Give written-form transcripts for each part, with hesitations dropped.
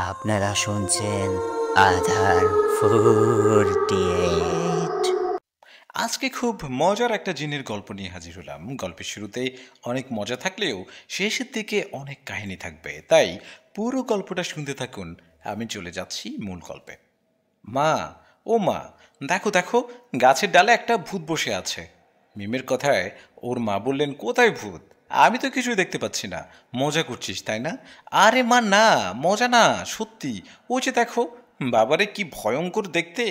আপনারা শুনছেন আধার 48। আজকে খুব মজার একটা জিনের গল্প নিয়ে হাজির হলাম। গল্পের শুরুতে অনেক মজা থাকলেও শেষের দিকে অনেক কাহিনী থাকবে, তাই পুরো গল্পটা শুনতে থাকুন। আমি চলে যাচ্ছি মূল গল্পে। মা, ও মা, দেখো দেখো, গাছের ডালে একটা ভূত বসে আছে। মিমের কথায় ওর মা বললেন, কোথায় ভূত? আমি তো কিছুই দেখতে পাচ্ছি না। মজা করছিস তাই না? আরে মা না, মজা না, সত্যি। ওই যে দেখো। বাবারে কি ভয়ঙ্কর দেখতে।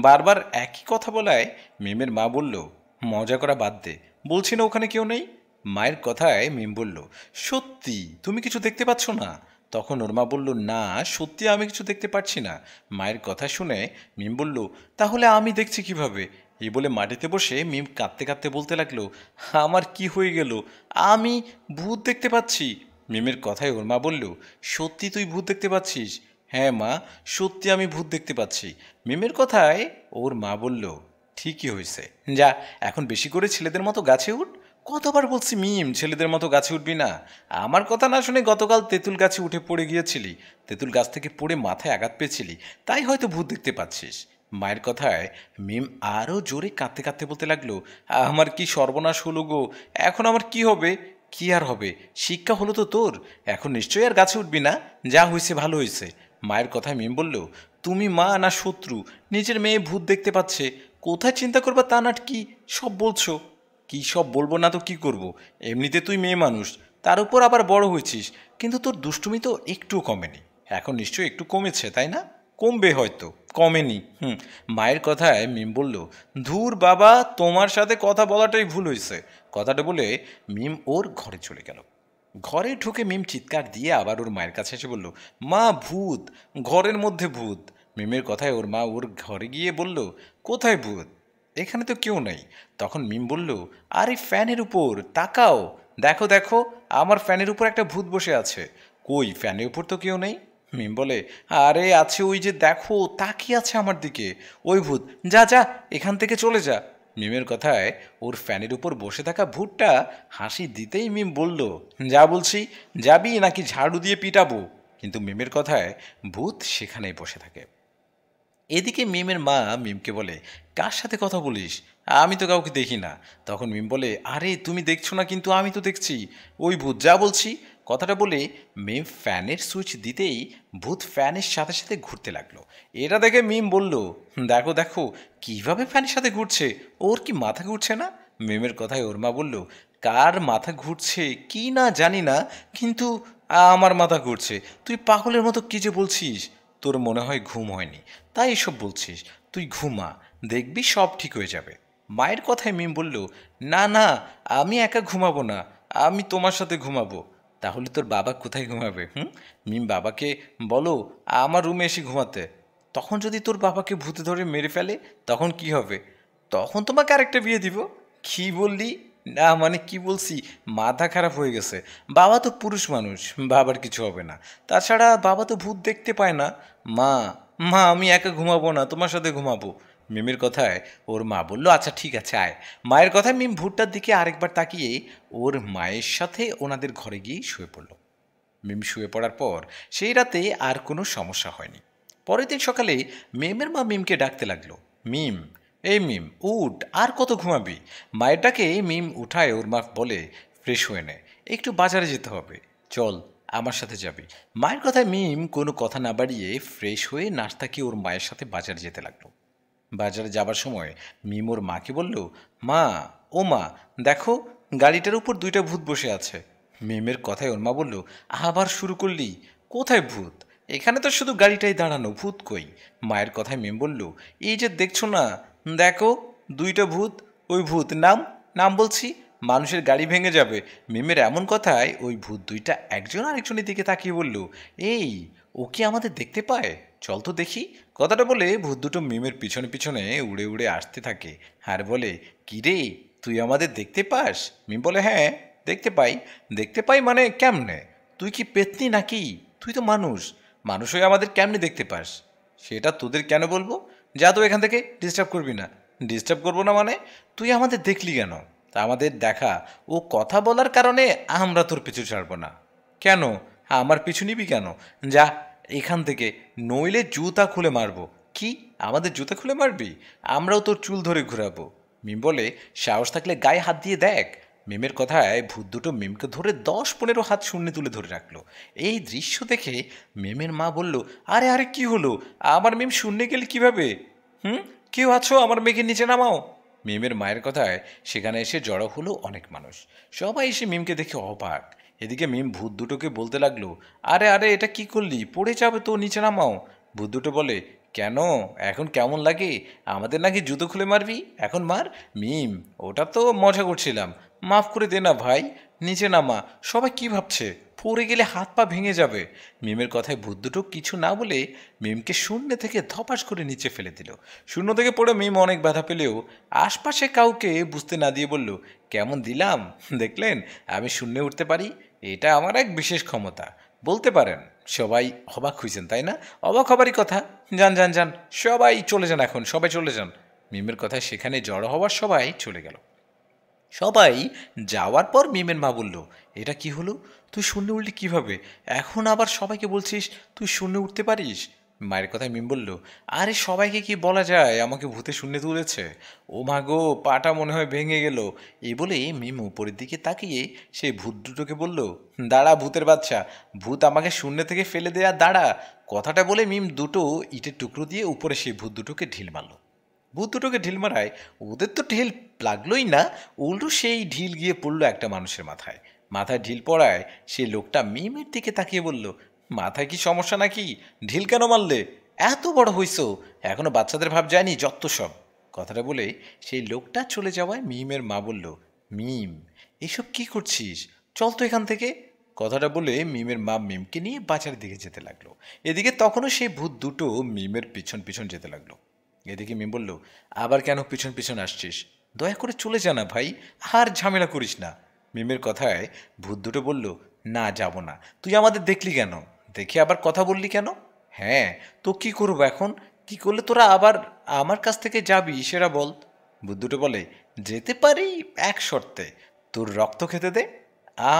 বারবার একই কথা বলায় মিমের মা বলল, মজা করা বাদ দে, বলছি না ওখানে কেউ নেই। মায়ের কথায় মিম বলল, সত্যি তুমি কিছু দেখতে পাচ্ছ না? তখন ওর মা বলল, না সত্যি আমি কিছু দেখতে পাচ্ছি না। মায়ের কথা শুনে মিম বলল, তাহলে আমি দেখছি কিভাবে? এই বলে মাটিতে বসে মিম কাঁদতে কাঁদতে বলতে লাগলো, আমার কি হয়ে গেল? আমি ভূত দেখতে পাচ্ছি। মিমের কথায় ওর মা বলল, সত্যি তুই ভূত দেখতে পাচ্ছিস? হ্যাঁ মা, সত্যি আমি ভূত দেখতে পাচ্ছি। মিমের কথায় ওর মা বলল, ঠিকই হয়েছে, যা এখন বেশি করে ছেলেদের মতো গাছে উঠ। কতবার বলছি মিম, ছেলেদের মতো গাছে উঠবি না। আমার কথা না শুনে গতকাল তেঁতুল গাছে উঠে পড়ে গিয়েছিলি, তেঁতুল গাছ থেকে পড়ে মাথায় আঘাত পেয়েছিলি, তাই হয়তো ভূত দেখতে পাচ্ছিস। মায়ের কথায় মিম আরও জোরে কাঁদতে কাঁদতে বলতে লাগলো, আমার কি সর্বনাশ হলো গো, এখন আমার কি হবে? কি আর হবে, শিক্ষা হলো তো তোর, এখন নিশ্চয়ই আর গাছে উঠবি না। যা হয়েছে ভালো হয়েছে। মায়ের কথায় মিম বলল, তুমি মা না শত্রু? নিজের মেয়ে ভূত দেখতে পাচ্ছে, কোথায় চিন্তা করবা তা না কি সব বলছো? কি সব বলবো না তো কি করব? এমনিতে তুই মেয়ে মানুষ, তার উপর আবার বড় হয়েছিস, কিন্তু তোর দুষ্টুমি তো একটুও কমেনি। এখন নিশ্চয়ই একটু কমেছে তাই না? কমবে হয়তো, কমেনি। মায়ের কথায় মিম বলল, ধুর বাবা, তোমার সাথে কথা বলাটাই ভুল হয়েছে। কথাটা বলে মিম ওর ঘরে চলে গেল। ঘরে ঢুকে মিম চিৎকার দিয়ে আবার ওর মায়ের কাছে এসে বলল, মা ভূত, ঘরের মধ্যে ভূত। মিমের কথায় ওর মা ওর ঘরে গিয়ে বলল, কোথায় ভূত? এখানে তো কেউ নেই। তখন মিম বলল, আরে ফ্যানের উপর তাকাও, দেখো দেখো, আমার ফ্যানের উপর একটা ভূত বসে আছে। কই, ফ্যানের উপর তো কেউ নেই। মিম বলে, আরে আছে, ওই যে দেখো, তাকিয়ে আছে আমার দিকে। ওই ভূত, যা যা, এখান থেকে চলে যা। মিমের কথায় ওর ফ্যানের উপর বসে থাকা ভূতটা হাসি দিতেই মিম বলল, যা বলছি, যাবি নাকি ঝাড়ু দিয়ে পিটাবো? কিন্তু মিমের কথায় ভূত সেখানেই বসে থাকে। এদিকে মিমের মা মিমকে বলে, কার সাথে কথা বলিস? আমি তো কাউকে দেখি না। তখন মিম বলে, আরে তুমি দেখছো না কিন্তু আমি তো দেখছি, ওই ভূত, যা বলছি। কথাটা বলে মিম ফ্যানের সুইচ দিতেই ভূত ফ্যানের সাথে সাথে ঘুরতে লাগলো। এটা দেখে মিম বলল, দেখো দেখো, কিভাবে ফ্যানের সাথে ঘুরছে, ওর কি মাথা ঘুরছে না? মিমের কথায় ওর মা বলল, কার মাথা ঘুরছে কি না জানি না, কিন্তু আমার মাথা ঘুরছে। তুই পাগলের মতো কি যে বলছিস, তোর মনে হয় ঘুম হয়নি, তাই এসব বলছিস। তুই ঘুমা, দেখবি সব ঠিক হয়ে যাবে। মায়ের কথায় মিম বলল, না না, আমি একা ঘুমাবো না, আমি তোমার সাথে ঘুমাবো। তাহলে তোর বাবা কোথায় ঘুমাবে? মিম বাবাকে বলো আমার রুমে এসে ঘুমাতে। তখন যদি তোর বাবাকে ভূতে ধরে মেরে ফেলে, তখন কি হবে? তখন তোমাকে আরেকটা বিয়ে দিব। কি বললি? না মানে কি বলছি, মাথা খারাপ হয়ে গেছে। বাবা তো পুরুষ মানুষ, বাবার কিছু হবে না। তাছাড়া বাবা তো ভূত দেখতে পায় না। মা, মা আমি একা ঘুমাবো না, তোমার সাথে ঘুমাবো। মিমের কথায় ওর মা বলল, আচ্ছা ঠিক আছে আয়। মায়ের কথায় মিম ভূতটার দিকে আরেকবার তাকিয়ে ওর মায়ের সাথে ওনাদের ঘরে গিয়ে শুয়ে পড়ল। মিম শুয়ে পড়ার পর সেই রাতে আর কোনো সমস্যা হয়নি। পরের দিন সকালে মিমের মা মিমকে ডাকতে লাগলো, মিম, এই মিম উঠ, আর কত ঘুমাবি? মায়ের ডাকে মিম উঠায় ওর মা বলে, ফ্রেশ হয়ে নে, একটু বাজারে যেতে হবে, চল আমার সাথে যাবি। মায়ের কথায় মিম কোনো কথা না বাড়িয়ে ফ্রেশ হয়ে নাস্তা খেয়ে ওর মায়ের সাথে বাজারে যেতে লাগলো। বাজারে যাবার সময় মিম ওর মাকে বলল, মা, ও মা, দেখো, গাড়িটার উপর দুইটা ভূত বসে আছে। মিমের কথায় ওর মা বলল, আবার শুরু করলি? কোথায় ভূত? এখানে তো শুধু গাড়িটাই দাঁড়ানো, ভূত কই? মায়ের কথায় মিম বলল, এই যে দেখছো না, দেখো, দুইটা ভূত। ওই ভূত, নাম, নাম বলছি, মানুষের গাড়ি ভেঙে যাবে। মিমের এমন কথায় ওই ভূত দুইটা একজন আরেকজনের দিকে তাকিয়ে বলল, এই, ও কি আমাদের দেখতে পায়? চল তো দেখি। কথাটা বলে ভূত দুটো মিমের পিছনে পিছনে উড়ে উড়ে আসতে থাকে আর বলে, কি রে, তুই আমাদের দেখতে পাস? মিম বলে, হ্যাঁ দেখতে পাই। দেখতে পাই মানে কেমনে? তুই কি পেতনি নাকি? তুই তো মানুষ, মানুষ হয়ে আমাদের কেমনে দেখতে পাস? সেটা তোদের কেন বলবো? যা তো এখান থেকে, ডিস্টার্ব করবি না। ডিস্টার্ব করবো না মানে? তুই আমাদের দেখলি কেন? তা আমাদের দেখা ও কথা বলার কারণে আমরা তোর পিছু ছাড়বো না। কেন? আমার পিছু নিবি কেন? যা, এখান থেকে, নইলে জুতা খুলে মারবো। কি, আমাদের জুতা খুলে মারবি? আমরাও তোর চুল ধরে ঘুরাবো। মিম বলে, সাহস থাকলে গায়ে হাত দিয়ে দেখ। মিমের কথায় ভূত দুটো মিমকে ধরে 10-15 হাত শূন্যে তুলে ধরে রাখলো। এই দৃশ্য দেখে মিমের মা বলল, আরে আরে কি হলো, আমার মিম শূন্যে গেলে কিভাবে? কেউ আছো, আমার মেয়েকে নিচে নামাও। মিমের মায়ের কথায় সেখানে এসে জড়ো হলো অনেক মানুষ। সবাই এসে মিমকে দেখে অবাক। এদিকে মিম ভূত দুটোকে বলতে লাগলো, আরে আরে এটা কি করলি, পড়ে যাবে তো, নিচে নামাও। ভূত দুটো বলে, কেন, এখন কেমন লাগে? আমাদের নাকি জুতো খুলে মারবি, এখন মার। মিম, ওটা তো মজা করছিলাম, মাফ করে দে না ভাই, নিচে নামা। সবাই কি ভাবছে, পড়ে গেলে হাত পা ভেঙে যাবে। মিমের কথায় ভূত দুটো কিছু না বলে মিমকে শূন্য থেকে ধপাস করে নিচে ফেলে দিল। শূন্য থেকে পড়ে মিম অনেক ব্যথা পেলেও আশপাশে কাউকে বুঝতে না দিয়ে বলল, কেমন দিলাম দেখলেন, আমি শূন্যে উঠতে পারি, এটা আমার এক বিশেষ ক্ষমতা বলতে পারেন। সবাই অবাক হয়েছেন তাই না? অবাক হবারই কথা। যান যান যান, সবাই চলে যান, এখন সবাই চলে যান। মিমের কথায় সেখানে জড়ো হওয়ার সবাই চলে গেল। সবাই যাওয়ার পর মিমের মা বলল, এটা কি হলো, তুই শূন্যে উঠলি কিভাবে? এখন আবার সবাইকে বলছিস তুই শূন্যে উঠতে পারিস? মায়ের কথায় মিম বলল, আরে সবাইকে কি বলা যায় আমাকে ভূতে শূন্যে তুলেছে? ও মা গো, পাটা মনে হয় ভেঙে গেল। এই বলে মিম উপরের দিকে তাকিয়ে সেই ভূত দুটোকে বলল, দাঁড়া ভূতের বাচ্চা, ভূত আমাকে শূন্য থেকে ফেলে দেয়া, দাঁড়া। কথাটা বলে মিম দুটো ইটের টুকরো দিয়ে উপরে সেই ভূত দুটোকে ঢিল মারল। ভূত দুটোকে ঢিল মারায় ওদের তো ঢিল লাগলোই না, উল্টো সেই ঢিল গিয়ে পড়লো একটা মানুষের মাথায়। মাথায় ঢিল পড়ায় সেই লোকটা মিমের দিকে তাকিয়ে বলল, মাথায় কি সমস্যা নাকি, ঢিল কেন মারলে? এত বড় হইছো, এখনো বাচ্চাদের ভাব যায়নি, যত সব। কথাটা বলে সেই লোকটা চলে যাওয়ায় মিমের মা বলল, মিম, এসব কি করছিস, চল তো এখান থেকে। কথাটা বলে মিমের মা মিমকে নিয়ে বাজারের দিকে যেতে লাগলো। এদিকে তখনও সেই ভূত দুটো মিমের পিছন পিছন যেতে লাগলো। এদিকে মিম বলল, আবার কেন পিছন পিছন আসছিস, দয়া করে চলে যা না ভাই, আর ঝামেলা করিস না। মিমের কথায় ভূত দুটো বলল, না যাব না। তুই আমাদের দেখলি কেন, দেখে আবার কথা বললি কেন? হ্যাঁ, তো কি করবো এখন, কি করলে তোরা আবার আমার কাছ থেকে যাবি সেটা বল। ভূত দুটো বলে, যেতে পারি এক শর্তে, তোর রক্ত খেতে দে।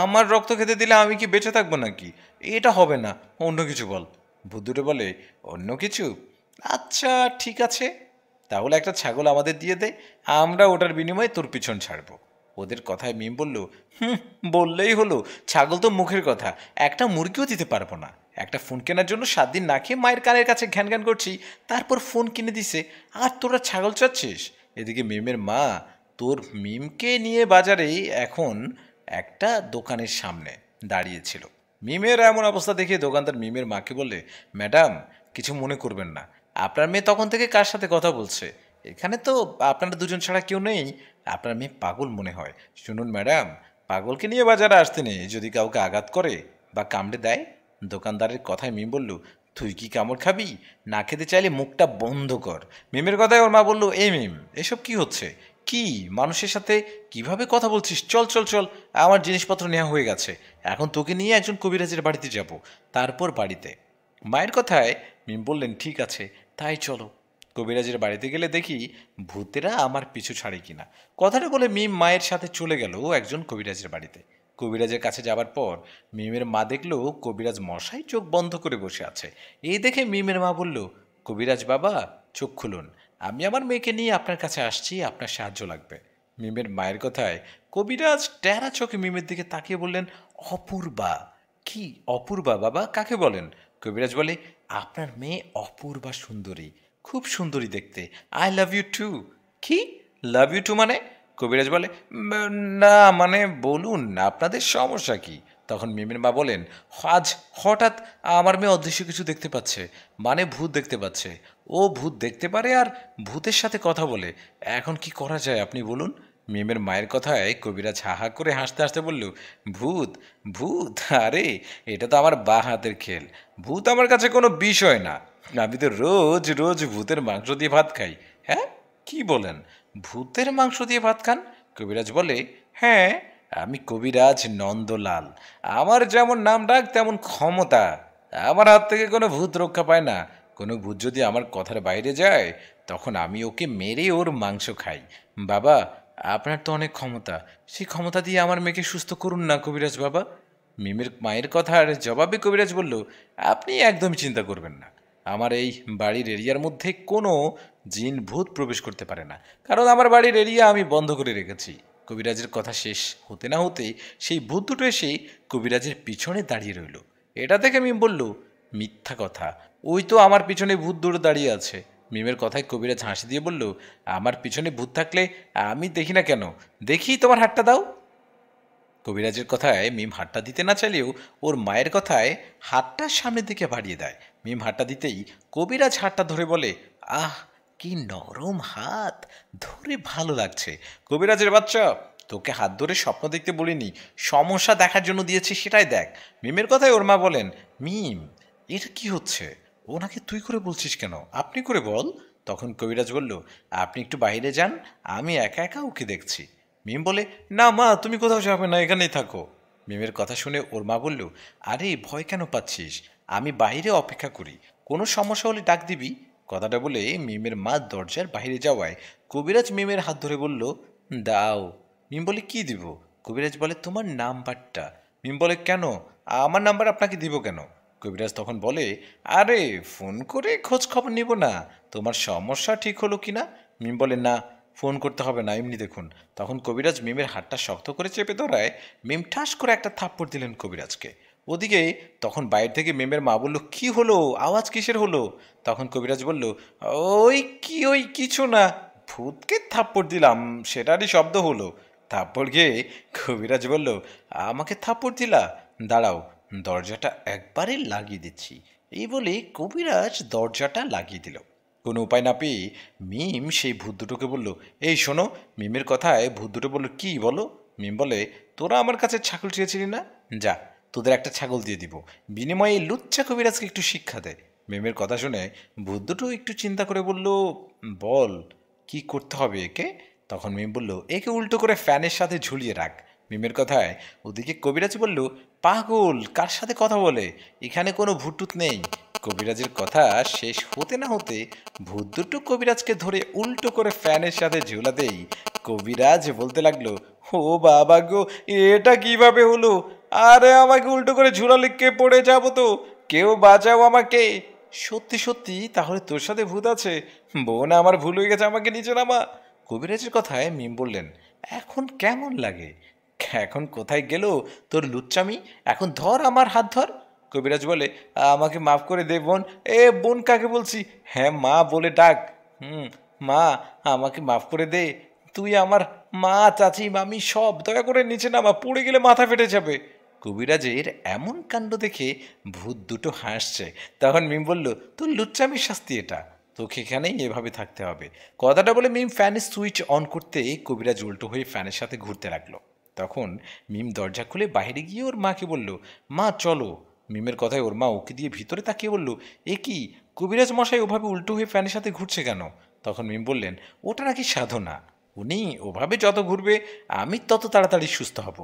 আমার রক্ত খেতে দিলে আমি কি বেঁচে থাকবো নাকি? এটা হবে না, অন্য কিছু বল। ভূত দুটো বলে, অন্য কিছু? আচ্ছা ঠিক আছে, তাহলে একটা ছাগল আমাদের দিয়ে দে, আমরা ওটার বিনিময়ে তোর পিছন ছাড়বো। ওদের কথায় মিম বলল, বললেই হলো, ছাগল তো মুখের কথা, একটা মুরগিও দিতে পারবো না। একটা ফোন কেনার জন্য 7 দিন না খেয়ে মায়ের কানের কাছে ঘ্যান ঘ্যান করছি, তারপর ফোন কিনে দিছে, আর তোরা ছাগল চাচ্ছিস? এদিকে মিমের মা তোর মিমকে নিয়ে বাজারে এখন একটা দোকানের সামনে দাঁড়িয়েছিল। মিমের এমন অবস্থা দেখে দোকানদার মিমের মাকে বললে, ম্যাডাম, কিছু মনে করবেন না, আপনার মেয়ে তখন থেকে কার সাথে কথা বলছে? এখানে তো আপনারা দুজন ছাড়া কেউ নেই, আপনার মেয়ে পাগল মনে হয়। শুনুন ম্যাডাম, পাগলকে নিয়ে বাজারে আসতে নেই, যদি কাউকে আঘাত করে বা কামড়ে দেয়। দোকানদারের কথায় মিম বলল, তুই কি কামড় খাবি? না খেতে চাইলে মুখটা বন্ধ কর। মিমের কথায় ওর মা বলল, এই মিম, এসব কি হচ্ছে? কি মানুষের সাথে কিভাবে কথা বলছিস? চল চল চল, আমার জিনিসপত্র নেওয়া হয়ে গেছে, এখন তোকে নিয়ে একজন কবিরাজের বাড়িতে যাব, তারপর বাড়িতে। মায়ের কথায় মিম বললেন, ঠিক আছে, তাই চলো। কবিরাজের বাড়িতে গেলে দেখি ভূতেরা আমার পিছু ছাড়ে কিনা। কথাটা বলে মিম মায়ের সাথে চলে গেল একজন কবিরাজের বাড়িতে। কবিরাজের কাছে যাবার পর মিমের মা দেখলো কবিরাজ মশাই চোখ বন্ধ করে বসে আছে। এই দেখে মিমের মা বলল, কবিরাজ বাবা, চোখ খুলুন, আমি আমার মেয়েকে নিয়ে আপনার কাছে আসছি, আপনার সাহায্য লাগবে। মিমের মায়ের কথায় কবিরাজ টেরা চোখে মিমের দিকে তাকিয়ে বললেন, অপূর্বা? কি অপূর্বা বাবা, কাকে বলেন? কবিরাজ বলে, আপনার মেয়ে অপূর্বা সুন্দরী, খুব সুন্দরী দেখতে, আই লাভ ইউ টু। কি লাভ ইউ টু মানে? কবিরাজ বলে, না মানে বলুন আপনাদের সমস্যা কি? তখন মিমের মা বলেন, আজ হঠাৎ আমার মেয়ে অদৃশ্য কিছু দেখতে পাচ্ছে, মানে ভূত দেখতে পাচ্ছে। ও ভূত দেখতে পারে আর ভূতের সাথে কথা বলে, এখন কি করা যায় আপনি বলুন। মিমের মায়ের কথায় কবিরাজ হা হা করে হাসতে হাসতে বলল, ভূত? ভূত? আরে এটা তো আমার বাঁ হাতের খেল, ভূত আমার কাছে কোনো বিষয় না, আমি তো রোজ রোজ ভূতের মাংস দিয়ে ভাত খাই। হ্যাঁ, কি বলেন, ভূতের মাংস দিয়ে ভাত খান? কবিরাজ বলে, হ্যাঁ, আমি কবিরাজ নন্দলাল, আমার যেমন নাম ডাক তেমন ক্ষমতা, আমার হাত থেকে কোনো ভূত রক্ষা পায় না। কোনো ভূত যদি আমার কথার বাইরে যায়, তখন আমি ওকে মেরে ওর মাংস খাই। বাবা, আপনার তো অনেক ক্ষমতা, সেই ক্ষমতা দিয়ে আমার মেয়েকে সুস্থ করুন না কবিরাজ বাবা। মিমের মায়ের কথার জবাবে কবিরাজ বলল, আপনি একদমই চিন্তা করবেন না, আমার এই বাড়ির এরিয়ার মধ্যে কোনো জিন ভূত প্রবেশ করতে পারে না, কারণ আমার বাড়ির এরিয়া আমি বন্ধ করে রেখেছি। কবিরাজের কথা শেষ হতে না হতেই সেই ভূত দুটো এসে কবিরাজের পিছনে দাঁড়িয়ে রইল। এটা দেখে মিম বলল, মিথ্যা কথা, ওই তো আমার পিছনে ভূত দুটো দাঁড়িয়ে আছে। মিমের কথায় কবিরাজ হাসি দিয়ে বলল, আমার পিছনে ভূত থাকলে আমি দেখি না কেন, দেখি তোমার হাতটা দাও। কবিরাজের কথায় মিম হাতটা দিতে না চাইলেও ওর মায়ের কথায় হাতটা সামনের দিকে বাড়িয়ে দেয়। মিম হাতটা দিতেই কবিরাজ হাতটা ধরে বলে, আহ কি নরম হাত, ধরে ভালো লাগছে। কবিরাজের বাচ্চা, তোকে হাত ধরে স্বপ্ন দেখতে বলিনি, সমস্যা দেখার জন্য দিয়েছি, সেটাই দেখ। মিমের কথায় ওর মা বলেন, মিম এটা কি হচ্ছে, ওনাকে তুই করে বলছিস কেন, আপনি করে বল। তখন কবিরাজ বলল, আপনি একটু বাইরে যান, আমি একা একা ওকে দেখছি। মিম বলে, না মা তুমি কোথাও যাবে না, এখানেই থাকো। মিমের কথা শুনে ওর মা বলল, আরে ভয় কেন পাচ্ছিস, আমি বাইরে অপেক্ষা করি, কোনো সমস্যা হলে ডাক দিবি। কথাটা বলে মিমের মা দরজার বাইরে যাওয়ায় কবিরাজ মিমের হাত ধরে বলল, দাও। মিম বলে, কি দিব? কবিরাজ বলে, তোমার নাম্বারটা। মিম বলে, কেন, আমার নাম্বার আপনাকে দিব কেন? কবিরাজ তখন বলে, আরে ফোন করে খোঁজ খবর নিব না, তোমার সমস্যা ঠিক হলো কি না। মিম বলে, না ফোন করতে হবে না, এমনি দেখুন। তখন কবিরাজ মিমের হাতটা শক্ত করে চেপে ধরায় মিম ঠাস করে একটা থাপ্পড় দিলেন কবিরাজকে। ওদিকে তখন বাইরে থেকে মিমের মা বলল, কি হলো, আওয়াজ কিসের হলো? তখন কবিরাজ বলল, ওই কিছু না, ভূতকে থাপ্পড় দিলাম, সেটারই শব্দ হলো। থাপ্পড় খেয়ে কবিরাজ বলল, আমাকে থাপ্পড় দিলা, দাঁড়াও দরজাটা একবারে লাগিয়ে দিচ্ছি। এই বলে কবিরাজ দরজাটা লাগিয়ে দিল। কোনো উপায় না পেয়ে মিম সেই ভূত দুটোকে বলল, এই শোনো। মিমের কথায় ভূত দুটো বলল, কি বলো? মিম বলে, তোরা আমার কাছে ছাগল চেয়েছিলি না, যা তোদের একটা ছাগল দিয়ে দিব, বিনিময়ে এই লুচ্চা কবিরাজকে একটু শিক্ষা দেয়। মিমের কথা শুনে ভূত দুটো একটু চিন্তা করে বলল, বল কি করতে হবে একে? তখন মিম বলল, একে উল্টো করে ফ্যানের সাথে ঝুলিয়ে রাখ। মিমের কথায় ওদিকে কবিরাজ বলল, পাগল, কার সাথে কথা বলে, এখানে কোনো ভূতটুত নেই। কবিরাজের কথা শেষ হতে না হতে ভূত দুটো কবিরাজকে ধরে উল্টো করে ফ্যানের সাথে ঝুলাতেই কবিরাজ বলতে লাগলো, ও বাবা গো, এটা কিভাবে হলো? আরে আমাকে উল্টো করে ঝুলালে কে পড়ে যাবো তো, কেউ বাঁচাও আমাকে। সত্যি সত্যি তাহলে তোর সাথে ভূত আছে? বোন আমার ভুল হয়ে গেছে, আমাকে নিচে নামা। কবিরাজের কথায় মিম বললেন, এখন কেমন লাগে? এখন কোথায় গেল তোর লুচ্চামি, এখন ধর আমার হাত ধর। কবিরাজ বলে, আমাকে মাফ করে দে বোন। এ বোন কাকে বলছি, হ্যাঁ মা বলে ডাক। মা, আমাকে মাফ করে দে, তুই আমার মা, চাচি, মামি সব, দয়া করে নিচে নামা, পড়ে গেলে মাথা ফেটে যাবে। কবিরাজের এমন কাণ্ড দেখে ভূত দুটো হাসছে। তখন মিম বলল, তোর লুচ্চামির শাস্তি এটা, তোকে এখানেই এভাবে থাকতে হবে। কথাটা বলে মিম ফ্যানের সুইচ অন করতে কবিরাজ উল্টো হয়ে ফ্যানের সাথে ঘুরতে লাগলো। তখন মিম দরজা খুলে বাইরে গিয়ে ওর মাকে বলল, মা চলো। মিমের কথায় ওর মা ওকে দিয়ে ভিতরে তাকিয়ে বলল, এ কি, কবিরাজ মশাই ওভাবে উল্টো হয়ে ফ্যানের সাথে ঘুরছে কেন? তখন মিম বললেন, ওটা নাকি সাধনা, উনি ওভাবে যত ঘুরবে আমি তত তাড়াতাড়ি সুস্থ হব।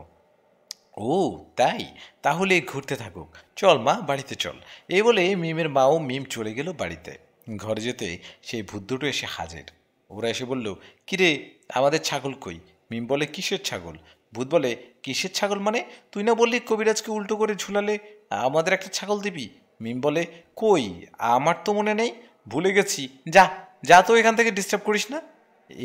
ও তাই, তাহলে ঘুরতে থাকুক, চল মা বাড়িতে চল। এই বলে মিমের মাও মিম চলে গেল বাড়িতে। ঘরে যেতে সেই ভূত দুটো এসে হাজির। ওরা এসে বলল, কিরে আমাদের ছাগল কই? মিম বলে, কিসের ছাগল? ভূত বলে, কিসের ছাগল মানে, তুই না বললি কবিরাজকে উল্টো করে ঝুলালে আমাদের একটা ছাগল দিবি? মিম বলে, কই, আমার তো মনে নেই, ভুলে গেছি, যা যা তো এখান থেকে ডিস্টার্ব করিস না।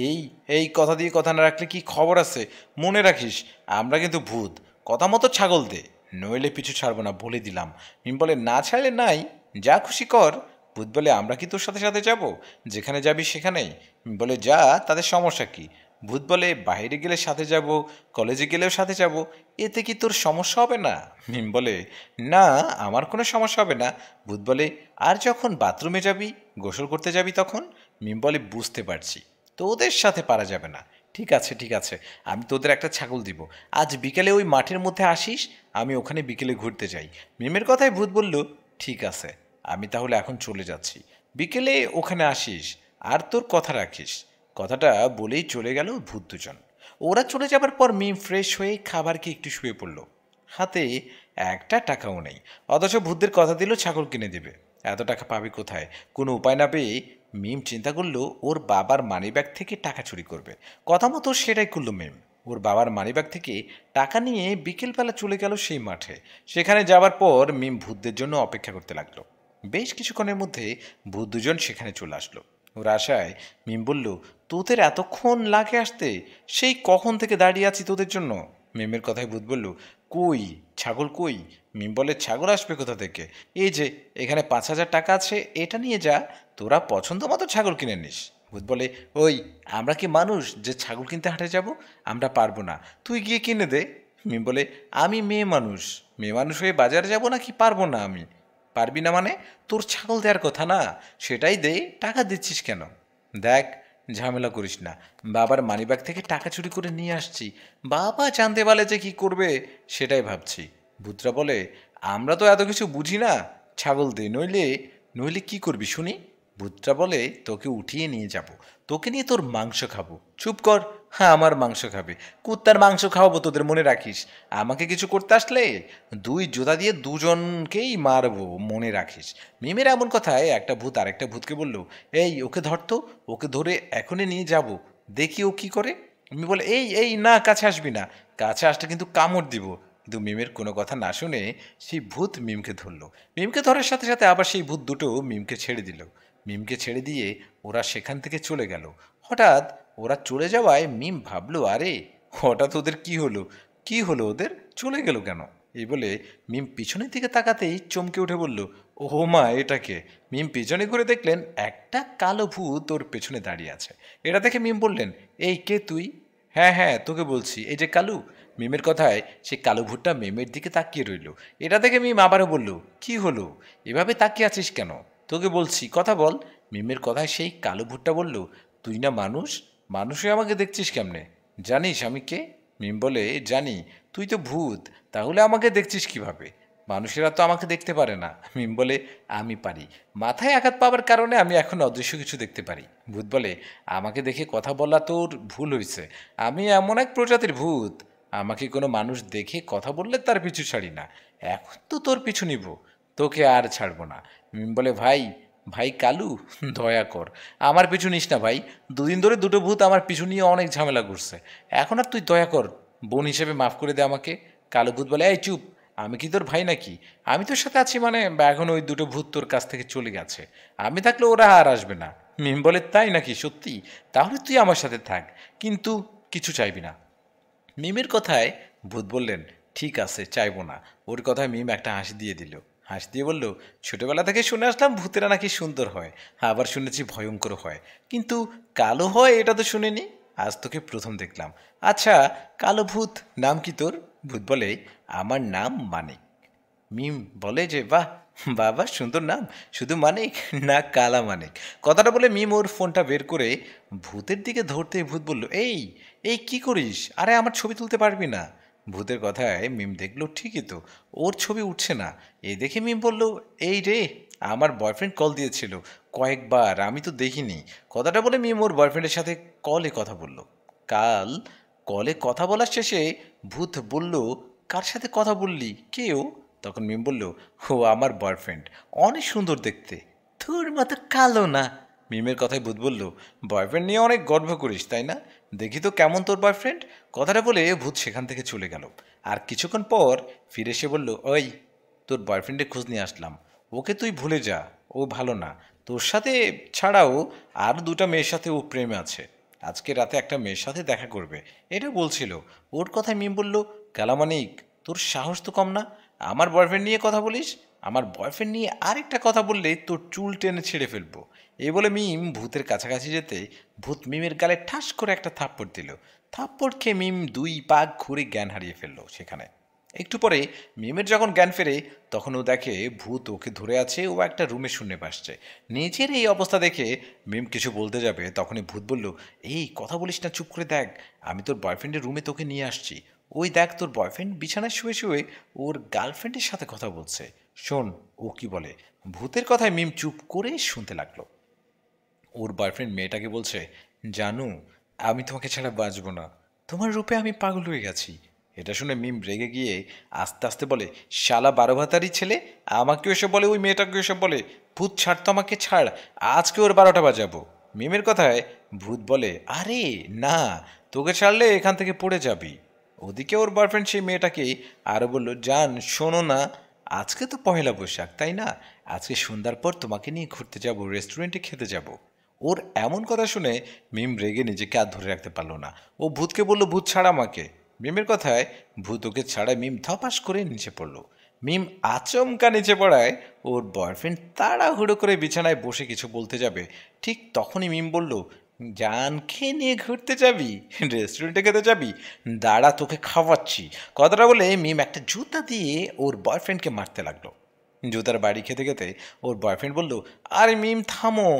এই এই কথা দিয়ে কথা না রাখলে কি খবর আছে, মনে রাখিস আমরা কিন্তু ভূত, কথা মতো ছাগল দে, নইলে পিছু ছাড়বো না বলে দিলাম। মিম বলে, না ছাড়লে নাই, যা খুশি কর। ভূত বলে, আমরা কি তোর সাথে সাথে যাব, যেখানে যাবি সেখানেই? মিম বলে, যা, তাদের সমস্যা কি? ভূত বলে, বাইরে গেলে সাথে যাব, কলেজে গেলেও সাথে যাব, এতে কি তোর সমস্যা হবে না? মিম বলে, না আমার কোনো সমস্যা হবে না। ভূত বলে, আর যখন বাথরুমে যাবি, গোসল করতে যাবি তখন? মিম বলে, বুঝতে পারছি, তোদের সাথে পারা যাবে না, ঠিক আছে ঠিক আছে, আমি তোদের একটা ছাগল দিব, আজ বিকেলে ওই মাঠের মধ্যে আসিস, আমি ওখানে বিকেলে ঘুরতে যাই। মিমের কথায় ভূত বলল, ঠিক আছে, আমি তাহলে এখন চলে যাচ্ছি, বিকেলে ওখানে আসিস, আর তোর কথা রাখিস। কথাটা বলেই চলে গেল ভূত দুজন। ওরা চলে যাবার পর মিম ফ্রেশ হয়ে খাবার খেয়ে একটু শুয়ে পড়ল। হাতে একটা টাকাও নেই, অথচ ভূতদের কথা দিল ছাগল কিনে দেবে। এত টাকা পাবে কোথায়? কোনো উপায় না পেয়ে মিম চিন্তা করলো ওর বাবার মানিব্যাগ থেকে টাকা চুরি করবে। কথা মতো সেটাই করলো মিম। ওর বাবার মানিব্যাগ থেকে টাকা নিয়ে বিকেলবেলা চলে গেল সেই মাঠে। সেখানে যাবার পর মিম ভূতদের জন্য অপেক্ষা করতে লাগলো। বেশ কিছুক্ষণের মধ্যে ভূত দুজন সেখানে চলে আসলো। ওর আশায় মিম বলল, তোদের এতক্ষণ লাগে আসতে? সেই কখন থেকে দাঁড়িয়ে আছি তোদের জন্য। মিমের কথায় ভূত বলল, কই ছাগল কই? মিম বলে, ছাগল আসবে কোথা থেকে? এই যে এখানে 5,000 টাকা আছে, এটা নিয়ে যা, তোরা পছন্দ মতো ছাগল কিনে নিস। ভূত বলে, ওই আমরা কি মানুষ যে ছাগল কিনতে হাটে যাব? আমরা পারবো না, তুই গিয়ে কিনে দে। মিম বলে, আমি মেয়ে মানুষ, মেয়ে মানুষ হয়ে বাজারে যাব নাকি? পারবো না আমি। পারবি না মানে? তোর ছাগল দেওয়ার কথা না, সেটাই দে, টাকা দিচ্ছিস কেন? দেখ, ঝামেলা করিস না, বাবার মানিব্যাগ থেকে টাকা চুরি করে নিয়ে আসছি, বাবা জানতে পারলে যে কি করবে সেটাই ভাবছি। ভূতরা বলে, আমরা তো এত কিছু বুঝি না, ছাগল দে, নইলে নইলে কি করবি শুনি? ভূতরা বলে, তোকে উঠিয়ে নিয়ে যাব, তোকে নিয়ে তোর মাংস খাবো। চুপ কর, হ্যাঁ আমার মাংস খাবে? কুত্তার মাংস খাওয়াবো তোদের, মনে রাখিস। আমাকে কিছু করতে আসলে 2 জোতা দিয়ে দুজনকেই মারবো, মনে রাখিস। মিমের এমন কথায় একটা ভূত আরেকটা ভূতকে বলল, এই ওকে ধরতো, ওকে ধরে এখনই নিয়ে যাব, দেখি ও কি করে। মিমি বলে, এই এই না, কাছে আসবি না, কাছে আসলে কিন্তু কামড় দিব। কিন্তু মিমের কোনো কথা না শুনে সেই ভূত মিমকে ধরলো। মিমকে ধরার সাথে সাথে আবার সেই ভূত দুটো মিমকে ছেড়ে দিল। মিমকে ছেড়ে দিয়ে ওরা সেখান থেকে চলে গেল। হঠাৎ ওরা চলে যাওয়ায় মিম ভাবলো, আরে হঠাৎ ওদের কি হলো? কি হলো ওদের? চলে গেল কেন? এই বলে মিম পিছনের দিকে তাকাতেই চমকে উঠে বলল, ও মা, এটাকে? মিম পিছনে ঘুরে দেখলেন একটা কালো ভূত ওর পেছনে দাঁড়িয়ে আছে। এটা দেখে মিম বললেন, এই কে তুই? হ্যাঁ হ্যাঁ, তোকে বলছি, এই যে কালু। মিমের কথায় সেই কালো ভূতটা মিমের দিকে তাকিয়ে রইল। এটা দেখে মিম আবারও বলল, কি হলো, এভাবে তাকিয়ে আছিস কেন? তোকে বলছি, কথা বল। মিমের কথায় সেই কালো ভূতটা বলল, তুই না মানুষ, মানুষে আমাকে দেখছিস কেমনে? জানিস আমি কে? মিম বলে, জানি, তুই তো ভূত, তাহলে আমাকে দেখছিস কিভাবে? মানুষেরা তো আমাকে দেখতে পারে না। মিম বলে, আমি পারি, মাথায় আঘাত পাওয়ার কারণে আমি এখন অদৃশ্য কিছু দেখতে পারি। ভূত বলে, আমাকে দেখে কথা বলা তোর ভুল হয়েছে, আমি এমন এক প্রজাতির ভূত, আমাকে কোনো মানুষ দেখে কথা বললে তার পিছু ছাড়ি না। এখন তো তোর পিছু নিব, তোকে আর ছাড়বো না। মিম বলে, ভাই, ভাই কালু, দয়া কর, আমার পিছু নিস না ভাই, 2 দিন ধরে দুটো ভূত আমার পিছু নিয়ে অনেক ঝামেলা করছে, এখন আর তুই দয়া কর, বোন হিসেবে মাফ করে দে আমাকে। কালো ভূত বলে, এই চুপ, আমি কি তোর ভাই নাকি? আমি তোর সাথে আছি মানে এখন ওই দুটো ভূত তোর কাছ থেকে চলে গেছে, আমি থাকলে ওরা আর আসবে না। মিম বলে, তাই নাকি? সত্যি? তাহলে তুই আমার সাথে থাক, কিন্তু কিছু চাইবি না। মিমের কথায় ভূত বললেন, ঠিক আছে, চাইবো না। ওর কথায় মিম একটা হাসি দিয়ে দিল। হাসি দিয়ে বলল, ছোটবেলা থেকে শুনে আসলাম ভূতেরা নাকি সুন্দর হয়, আবার শুনেছি ভয়ঙ্কর হয়, কিন্তু কালো হয় এটা তো শুনিনি, আজ তোকে প্রথম দেখলাম। আচ্ছা, কালো ভূত, নাম কি তোর? ভূত বলে, আমার নাম মানিক। মিম বলে যে, বাহ, বাবা সুন্দর নাম, শুধু মানিক না কালা মানিক? কথাটা বলে মিম ওর ফোনটা বের করে ভূতের দিকে ধরতে ভূত বলল, এই এই কি করিস? আরে আমার ছবি তুলতে পারবি না? ভূতের কথায় মিম দেখলো ঠিকই তো, ওর ছবি উঠছে না। এই দেখে মিম বলল, এই রে, আমার বয়ফ্রেন্ড কল দিয়েছিল কয়েকবার, আমি তো দেখিনি। কথাটা বলে মিম ওর বয়ফ্রেন্ডের সাথে কলে কথা বলল। কাল কলে কথা বলার শেষে ভূত বলল, কার সাথে কথা বললি, কেউ? তখন মিম বলল, ও আমার বয়ফ্রেন্ড, অনেক সুন্দর দেখতে, তোর মতো কালো না। মিমের কথায় ভূত বলল, বয়ফ্রেন্ড নিয়ে অনেক গর্ব করিস তাই না? দেখি তো কেমন তোর বয়ফ্রেন্ড। কথাটা বলে ভূত সেখান থেকে চলে গেল। আর কিছুক্ষণ পর ফিরে এসে বলল, ওই তোর বয়ফ্রেন্ডের খোঁজ নিয়ে আসলাম, ওকে তুই ভুলে যা, ও ভালো না। তোর সাথে ছাড়াও আর 2টা মেয়ের সাথে ও প্রেমে আছে, আজকে রাতে একটা মেয়ের সাথে দেখা করবে, এটা বলছিল। ওর কথায় মিম বলল, কালামানিক, তোর সাহস তো কম না, আমার বয়ফ্রেন্ড নিয়ে কথা বলিস? আমার বয়ফ্রেন্ড নিয়ে আরেকটা কথা বললে তোর চুল টেনে ছেড়ে ফেলবো। এই বলে মিম ভূতের কাছাকাছি যেতে ভূত মিমের গালে ঠাস করে একটা থাপ্পড় দিল। থাপ্পড় খেয়ে মিম 2 পা ঘুরে জ্ঞান হারিয়ে ফেললো সেখানে। একটু পরে মিমের যখন জ্ঞান ফেরে তখন ও দেখে ভূত ওকে ধরে আছে, ও একটা রুমে শুনে পাসছে। নিজের এই অবস্থা দেখে মিম কিছু বলতে যাবে তখনই ভূত বলল, এই কথা বলিস না, চুপ করে দেখ, আমি তোর বয়ফ্রেন্ডের রুমে তোকে নিয়ে আসছি, ওই দেখ তোর বয়ফ্রেন্ড বিছানায় শুয়ে শুয়ে ওর গার্লফ্রেন্ডের সাথে কথা বলছে, শোন ও কি বলে। ভূতের কথায় মিম চুপ করে শুনতে লাগলো। ওর বয়ফ্রেন্ড মেয়েটাকে বলছে, জানু, আমি তোমাকে ছাড়া বাঁচবো না, তোমার রূপে আমি পাগল হয়ে গেছি। এটা শুনে মিম রেগে গিয়ে আস্তে আস্তে বলে, শালা 12 ভাতারি ছেলে, আমাকেও এসব বলে, ওই মেয়েটাকেও এসব বলে, ভূত ছাড় তো আমাকে, ছাড়, আজকে ওর 12টা বাজাবো। মিমের কথায় ভূত বলে, আরে না, তোকে ছাড়লে এখান থেকে পড়ে যাবি। ওদিকে ওর বয়ফ্রেন্ড সেই মেয়েটাকে আরও বলল, জান শোনো না, আজকে তো পহেলা বৈশাখ তাই না, আজকে সন্ধ্যার পর তোমাকে নিয়ে ঘুরতে যাব, রেস্টুরেন্টে খেতে যাব। ওর এমন কথা শুনে মিম রেগে নিজেকে আর ধরে রাখতে পারলো না। ও ভূতকে বলল, ভূত ছাড়া আমাকে। মিমের কথায় ভূত ওকে ছাড়ায় মিম ধপাস করে নিচে পড়লো। মিম আচমকা নিচে পড়ায় ওর বয়ফ্রেন্ড তাড়াহুড়ো করে বিছানায় বসে কিছু বলতে যাবে, ঠিক তখনই মিম বলল, জানকে নিয়ে ঘুরতে যাবি, রেস্টুরেন্টে খেতে যাবি, দাঁড়া তোকে খাওয়াচ্ছি। কথাটা বলে মিম একটা জুতা দিয়ে ওর বয়ফ্রেন্ডকে মারতে লাগলো। জুতার বাড়ি খেতে খেতে ওর বয়ফ্রেন্ড বলল, আরে মিম থামো,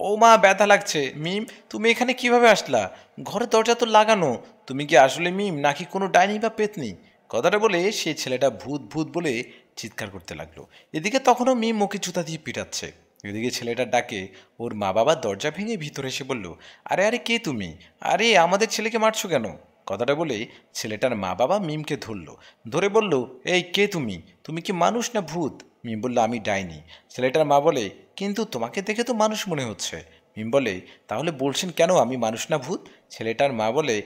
ও মা ব্যথা লাগছে। মিম তুমি এখানে কিভাবে আসলা, ঘরের দরজা তো লাগানো, তুমি কি আসলে মিম নাকি কোনো ডাইনি বা পেতনি? কথাটা বলে সেই ছেলেটা ভূত ভূত বলে চিৎকার করতে লাগলো। এদিকে তখনও মিম ওকে জুতা দিয়ে পিটাচ্ছে। এদিকে ছেলেটার ডাকে ওর মা বাবা দরজা ভেঙে ভিতরে এসে বলল, আরে আরে কে তুমি, আরে আমাদের ছেলেকে মারছো কেন? কথাটা বলে ছেলেটার মা বাবা মিমকে ধরে বলল, এই কে তুমি, তুমি কি মানুষ না ভূত? মিম বলল, আমি ডাইনি। ছেলেটার মা বলে, কিন্তু তোমাকে দেখে তো মানুষ মনে হচ্ছে। মিম বলে, তাহলে বলছেন কেন আমি মানুষ না ভূত? ছেলেটার মা বলে,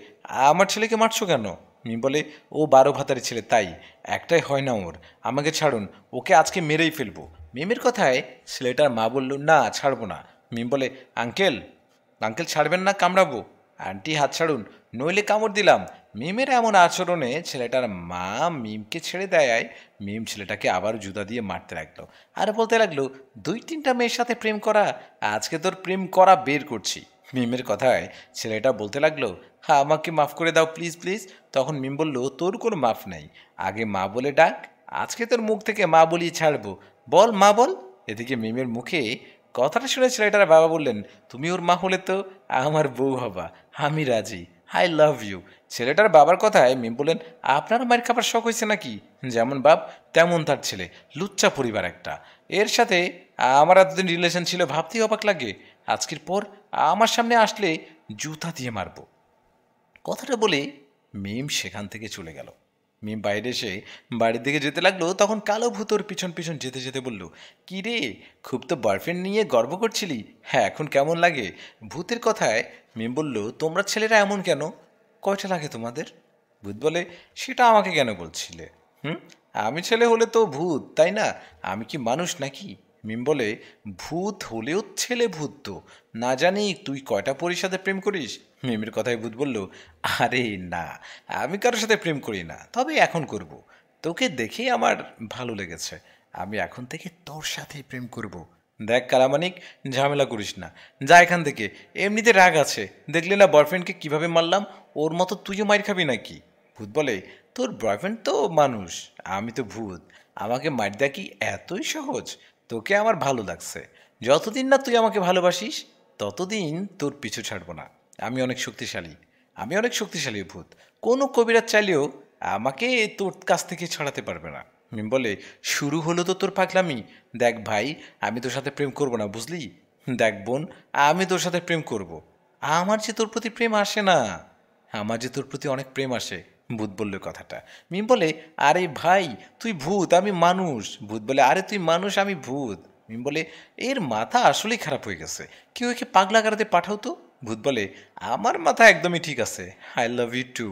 আমার ছেলেকে মারছো কেন? মিম বলে, ও 12 ভাতারি ছেলে, তাই একটাই হয় না ওর, আমাকে ছাড়ুন, ওকে আজকে মেরেই ফেলবো। মিমের কথায় ছেলেটার মা বলল, না ছাড়বো না। মিম বলে, আঙ্কেল আঙ্কেল ছাড়বেন না, কামড়াবো। আন্টি হাত ছাড়ুন, নইলে কামড় দিলাম। মিমের এমন আচরণে ছেলেটার মা মিমকে ছেড়ে দেয়। মিম ছেলেটাকে আবার জুতা দিয়ে মারতে লাগলো আর বলতে লাগলো, 2-3টা মেয়ের সাথে প্রেম করা, আজকে তোর প্রেম করা বের করছি। মিমের কথায় ছেলেটা বলতে লাগলো, হ্যাঁ আমাকে মাফ করে দাও প্লিজ প্লিজ। তখন মিম বলল, তোর কোনো মাফ নাই, আগে মা বলে ডাক, আজকে তোর মুখ থেকে মা বলিয়ে ছাড়বো, বল মা বল। এদিকে মিমের মুখে কথাটা শুনে ছেলেটার বাবা বললেন, তুমি ওর মা হলে তো আমার বউ হবা, আমি রাজি, আই লাভ ইউ। ছেলেটার বাবার কথায় মিম বললেন, আপনার মায়ের খাবার শখ হয়েছে নাকি? যেমন বাপ তেমন তার ছেলে, লুচ্চা পরিবার একটা। এর সাথে আমার এতদিন রিলেশন ছিল ভাবতেই অবাক লাগে, আজকের পর আমার সামনে আসলে জুতা দিয়ে মারবো। কথাটা বলে মিম সেখান থেকে চলে গেল। মিম বাইরে এসে বাড়ির দিকে যেতে লাগলো, তখন কালো ভূতর পিছন পিছন যেতে যেতে বলল, কি রে, খুব তো বয়ফ্রেন্ড নিয়ে গর্ব করছিলি, হ্যাঁ এখন কেমন লাগে? ভূতের কথায় মিম বলল, তোমরা ছেলেরা এমন কেন, কয়টা লাগে তোমাদের? ভূত বলে, সেটা আমাকে কেন বলছিলে? হুম, আমি ছেলে হলে তো ভূত তাই না, আমি কি মানুষ নাকি? মিম বলে, ভূত হলেও ছেলে ভূত তো, না জানি তুই কয়টা পরীর সাথে প্রেম করিস? মিমের কথায় ভূত বলল, আরে না, আমি কারোর সাথে প্রেম করি না, তবে এখন করব। তোকে দেখেই আমার ভালো লেগেছে, আমি এখন থেকে তোর সাথেই প্রেম করব। দেখ কালামানিক, ঝামেলা করিস না, যা এখান থেকে, এমনিতে রাগ আছে, দেখলি না বয়ফ্রেন্ডকে কিভাবে মারলাম, ওর মতো তুইও মার খাবি নাকি? ভূত বলে, তোর বয়ফ্রেন্ড তো মানুষ, আমি তো ভূত, আমাকে মার দেয়া কি এতই সহজ? তোকে আমার ভালো লাগছে, যতদিন না তুই আমাকে ভালোবাসিস ততদিন তোর পিছু ছাড়বো না। আমি অনেক শক্তিশালী, আমি অনেক শক্তিশালী ভূত, কোনো কবিরাজ চাইলেও আমাকে তোর কাছ থেকে ছড়াতে পারবে না। মিম বলে, শুরু হলো তো তোর পাগলামি, দেখ ভাই, আমি তোর সাথে প্রেম করব না বুঝলি, দেখ বোন, আমি তোর সাথে প্রেম করব, আমার যে তোর প্রতি প্রেম আসে না, আমার যে তোর প্রতি অনেক প্রেম আসে। ভূত বলল কথাটা। মিম বলে, আরে ভাই তুই ভূত আমি মানুষ। ভূত বলে, আরে তুই মানুষ আমি ভূত। মিম বলে, এর মাথা আসলেই খারাপ হয়ে গেছে, কেউ একে পাগলা গাড়াতে পাঠাও তো। ভূত বলে, আমার মাথা একদমই ঠিক আছে, আই লাভ ইউ টু।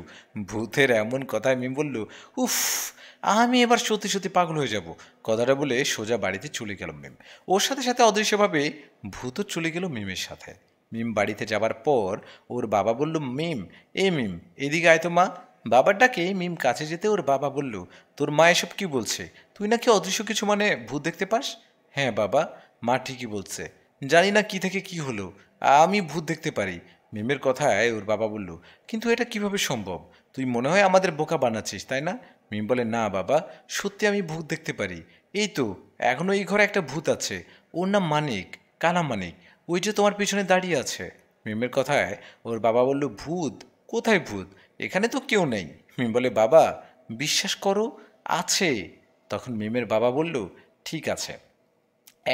ভূতের এমন কথায় মিম বলল, উফ, আমি এবার সত্যি সত্যি পাগল হয়ে যাব। কথাটা বলে সোজা বাড়িতে চলে গেল মিম। ওর সাথে সাথে অদৃশ্যভাবে ভূতও চলে গেল মিমের সাথে। মিম বাড়িতে যাবার পর ওর বাবা বলল, মিম, এ মিম এদিকে আয় তো মা। বাবার ডাকে মিম কাছে যেতে ওর বাবা বলল, তোর মা এসব কি বলছে, তুই নাকি অদৃশ্য কিছু মানে ভূত দেখতে পাস? হ্যাঁ বাবা, মা ঠিকই বলছে, জানি না কি থেকে কি হলো, আমি ভূত দেখতে পারি। মিমের কথায় ওর বাবা বলল, কিন্তু এটা কিভাবে সম্ভব, তুই মনে হয় আমাদের বোকা বানাচ্ছিস তাই না? মিম বলে, না বাবা, সত্যি আমি ভূত দেখতে পারি, এই তো এখনো এই ঘরে একটা ভূত আছে, ওর নাম মানিক, কালা মানিক, ওই যে তোমার পিছনে দাঁড়িয়ে আছে। মিমের কথায় ওর বাবা বলল, ভূত? কোথায় ভূত, এখানে তো কেউ নেই। মিম বলে, বাবা বিশ্বাস করো, আছে। তখন মিমের বাবা বলল, ঠিক আছে,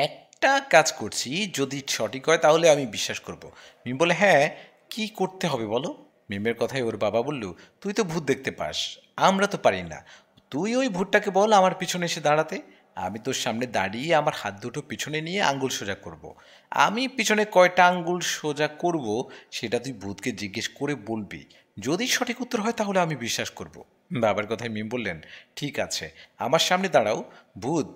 একটা কাজ করছি, যদি সঠিক হয় তাহলে আমি বিশ্বাস করব। মিম বলে, হ্যাঁ কি করতে হবে বলো। মিমের কথায় ওর বাবা বলল, তুই তো ভূত দেখতে পাস, আমরা তো পারি না, তুই ওই ভূতটাকে বল আমার পিছনে এসে দাঁড়াতে, আমি তোর সামনে দাঁড়িয়ে আমার হাত দুটো পিছনে নিয়ে আঙ্গুল সোজা করব। আমি পিছনে কয়টা আঙ্গুল সোজা করব সেটা তুই ভূতকে জিজ্ঞেস করে বলবি, যদি সঠিক উত্তর হয় তাহলে আমি বিশ্বাস করব। বাবার কথায় মিম বললেন, ঠিক আছে, আমার সামনে দাঁড়াও। ভূত,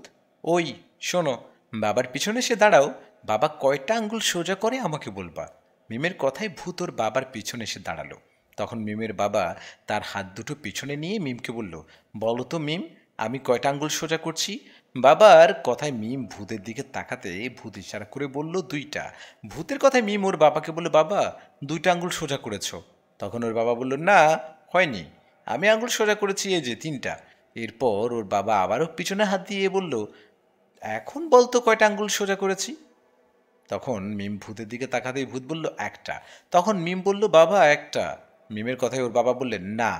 ওই শোনো, বাবার পিছনে এসে দাঁড়াও। বাবা কয়টা আঙ্গুল সোজা করে আমাকে বলবা। মিমের কথায় ভূত ওর বাবার পিছনে এসে দাঁড়ালো। তখন মিমের বাবা তার হাত দুটো পিছনে নিয়ে মিমকে বলল, বলো তো মিম, আমি কয়টা আঙ্গুল সোজা করছি? বাবার কথায় মিম ভূতের দিকে তাকাতে ভূত ইশারা করে বলল, দুইটা। ভূতের কথায় মিম ওর বাবাকে বলল, বাবা, দুইটা আঙ্গুল সোজা করেছ। তখন ওর বাবা বলল, না, হয়নি, আমি আঙ্গুল সোজা করেছি এই যে তিনটা। এরপর ওর বাবা আবারও পিছনে হাত দিয়ে বলল, এখন বলতো কয়টা আঙ্গুল সোজা করেছি? তখন মিম ভূতের দিকে তাকাতেই ভূত বলল, একটা। তখন মিম বলল, বাবা, একটা। মিমের কথায় ওর বাবা বললেন, না,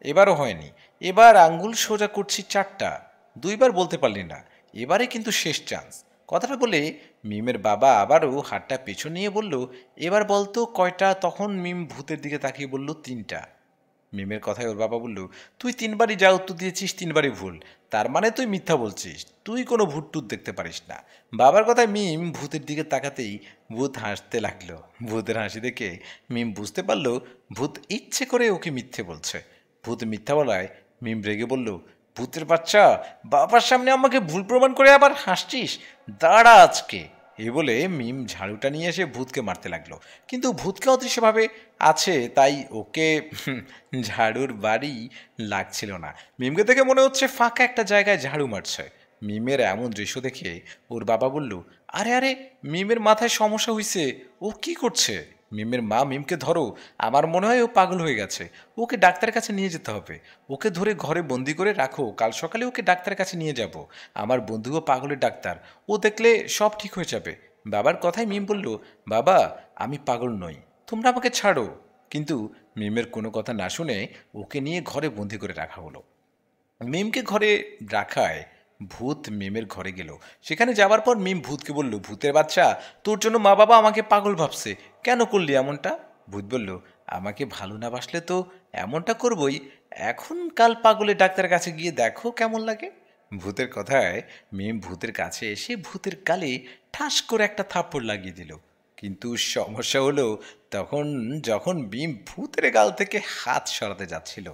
এবারও হয়নি, এবার আঙ্গুল সোজা করছি চারটা। দুইবার বলতে পারলি না, এবারে কিন্তু শেষ চান্স। কথাটা বলে মিমের বাবা আবারও হাতটা পেছন নিয়ে বলল, এবার বলতো কয়টা? তখন মিম ভূতের দিকে তাকিয়ে বলল, তিনটা। মিমের কথায় ওর বাবা বলল, তুই তিনবারই যা উত্তর দিয়েছিস তিনবারই ভুল, তার মানে তুই মিথ্যা বলছিস, তুই কোনো ভূত টুত দেখতে পারিস না। বাবার কথায় মিম ভূতের দিকে তাকাতেই ভূত হাসতে লাগলো। ভূতের হাসি দেখে মিম বুঝতে পারলো ভূত ইচ্ছে করে ওকে মিথ্যে বলছে। ভূত মিথ্যা বলায় মিম রেগে বলল, ভূতের বাচ্চা, বাবার সামনে আমাকে ভুল প্রমাণ করে আবার হাসছিস, দাঁড়া আজকে। এই বলে মিম ঝাড়ুটা নিয়ে এসে ভূতকে মারতে লাগলো। কিন্তু ভূতকে অদৃশ্যভাবে আছে, তাই ওকে ঝাড়ুর বাড়ি লাগছিল না। মিমকে দেখে মনে হচ্ছে ফাঁকা একটা জায়গায় ঝাড়ু মারছে। মিমের এমন দৃশ্য দেখে ওর বাবা বলল, আরে আরে, মিমের মাথায় সমস্যা হয়েছে, ও কি করছে? মিমের মা, মিমকে ধরো, আমার মনে হয় ও পাগল হয়ে গেছে, ওকে ডাক্তারের কাছে নিয়ে যেতে হবে। ওকে ধরে ঘরে বন্দি করে রাখো, কাল সকালে ওকে ডাক্তারের কাছে নিয়ে যাব। আমার বন্ধুও পাগলের ডাক্তার, ও দেখলে সব ঠিক হয়ে যাবে। বাবার কথায় মিম বলল, বাবা, আমি পাগল নই, তোমরা আমাকে ছাড়ো। কিন্তু মিমের কোনো কথা না শুনে ওকে নিয়ে ঘরে বন্দি করে রাখা হলো। মিমকে ঘরে রাখায় ভূত মিমের ঘরে গেল। সেখানে যাওয়ার পর মিম ভূতকে বলল, ভূতের বাচ্চা, তোর জন্য মা বাবা আমাকে পাগল ভাবছে, কেন করলি এমনটা? ভূত বলল, আমাকে ভালো না বাসলে তো এমনটা করবই, এখন কাল পাগলের ডাক্তারের কাছে গিয়ে দেখো কেমন লাগে। ভূতের কথায় মিম ভূতের কাছে এসে ভূতের গালে ঠাস করে একটা থাপ্পড় লাগিয়ে দিল। কিন্তু সমস্যা হলো, তখন যখন মিম ভূতের গাল থেকে হাত সরাতে যাচ্ছিল,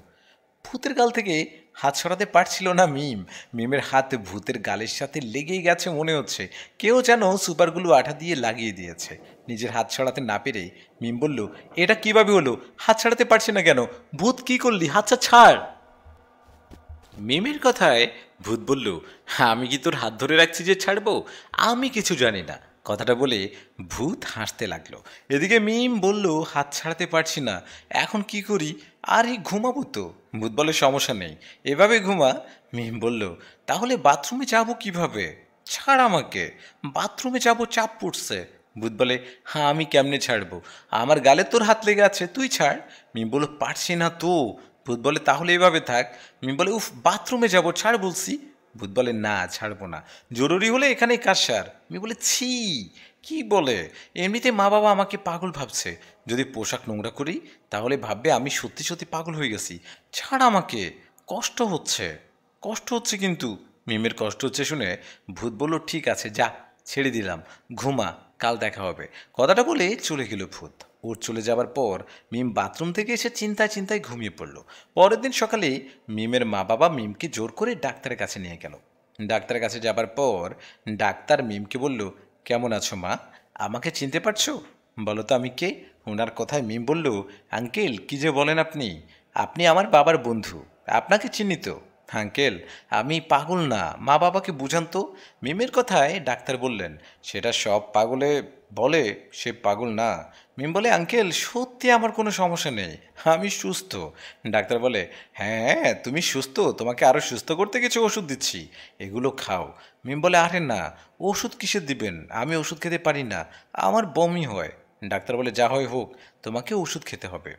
ভূতের গাল থেকে হাত সরাতে পারছিল না মিম। মিমের হাত ভূতের গালের সাথে লেগেই গেছে মনে হচ্ছে, কেউ যেন সুপারগুলো আঠা দিয়ে লাগিয়ে দিয়েছে। নিজের হাত সরাতে না পেরে মিম বলল, এটা কিভাবে হলো? হাত ছাড়াতে পারছি না কেন? ভূত, কি করলি? হাতটা ছাড়। মিমের কথায় ভূত বলল, আমি কি তোর হাত ধরে রাখছি যে ছাড়বো? আমি কিছু জানি না। কথাটা বলে ভূত হাসতে লাগলো। এদিকে মিম বলল, হাত ছাড়াতে পারছি না, এখন কি করি? আরে ঘুমাবো তো। ভূত বলে, সমস্যা নেই, এভাবে ঘুমা। মিম বলল, তাহলে বাথরুমে যাবো কিভাবে? ছাড় আমাকে, বাথরুমে যাবো, চাপ পড়ছে। ভূত বলে, হ্যাঁ, আমি কেমনে ছাড়বো? আমার গালে তোর হাত লেগে আছে, তুই ছাড়। মিম বলল, পারছি না তো। ভূত বলে, তাহলে এভাবে থাক। মিম বলে, উফ, বাথরুমে যাবো, ছাড় বলছি। ভূত বলে, না, ছাড়বো না, জরুরি হলে এখানেই কাজ সার। মিম বলে, ছি, কি বলে? এমনিতে মা বাবা আমাকে পাগল ভাবছে, যদি পোশাক নোংরা করি তাহলে ভাববে আমি সত্যি সত্যি পাগল হয়ে গেছি, ছাড় আমাকে, কষ্ট হচ্ছে, কষ্ট হচ্ছে কিন্তু। মিমের কষ্ট হচ্ছে শুনে ভূত বলল, ঠিক আছে, যা, ছেড়ে দিলাম, ঘুমা, কাল দেখা হবে। কথাটা বলে চলে গেল ভূত। ওর চলে যাবার পর মিম বাথরুম থেকে এসে চিন্তায় চিন্তায় ঘুমিয়ে পড়ল। পরের দিন সকালে মিমের মা বাবা মিমকে জোর করে ডাক্তারের কাছে নিয়ে গেল। ডাক্তারের কাছে যাবার পর ডাক্তার মিমকে বলল, কেমন আছো মা? আমাকে চিনতে পারছো? বলো তো আমি কে? ওনার কথায় মিম বলল, আঙ্কেল, কি যে বলেন আপনি, আপনি আমার বাবার বন্ধু, আপনাকে চিনি তো। আঙ্কেল, আমি পাগল না, মা বাবাকে বুঝান তো। মিমের কথায় ডাক্তার বললেন, সেটা সব পাগলে বলে সে পাগল না। মিম বলে, আঙ্কেল, সত্যি আমার কোনো সমস্যা নেই, আমি সুস্থ। ডাক্তার বলে, হ্যাঁ, তুমি সুস্থ, তোমাকে আরও সুস্থ করতে কিছু ওষুধ দিচ্ছি, এগুলো খাও। মিম বলে, আরে না, ওষুধ কিসের দিবেন, আমি ওষুধ খেতে পারি না, আমার বমি হয়। ডাক্তার বলে, যা হয় হোক, তোমাকে ওষুধ খেতে হবে।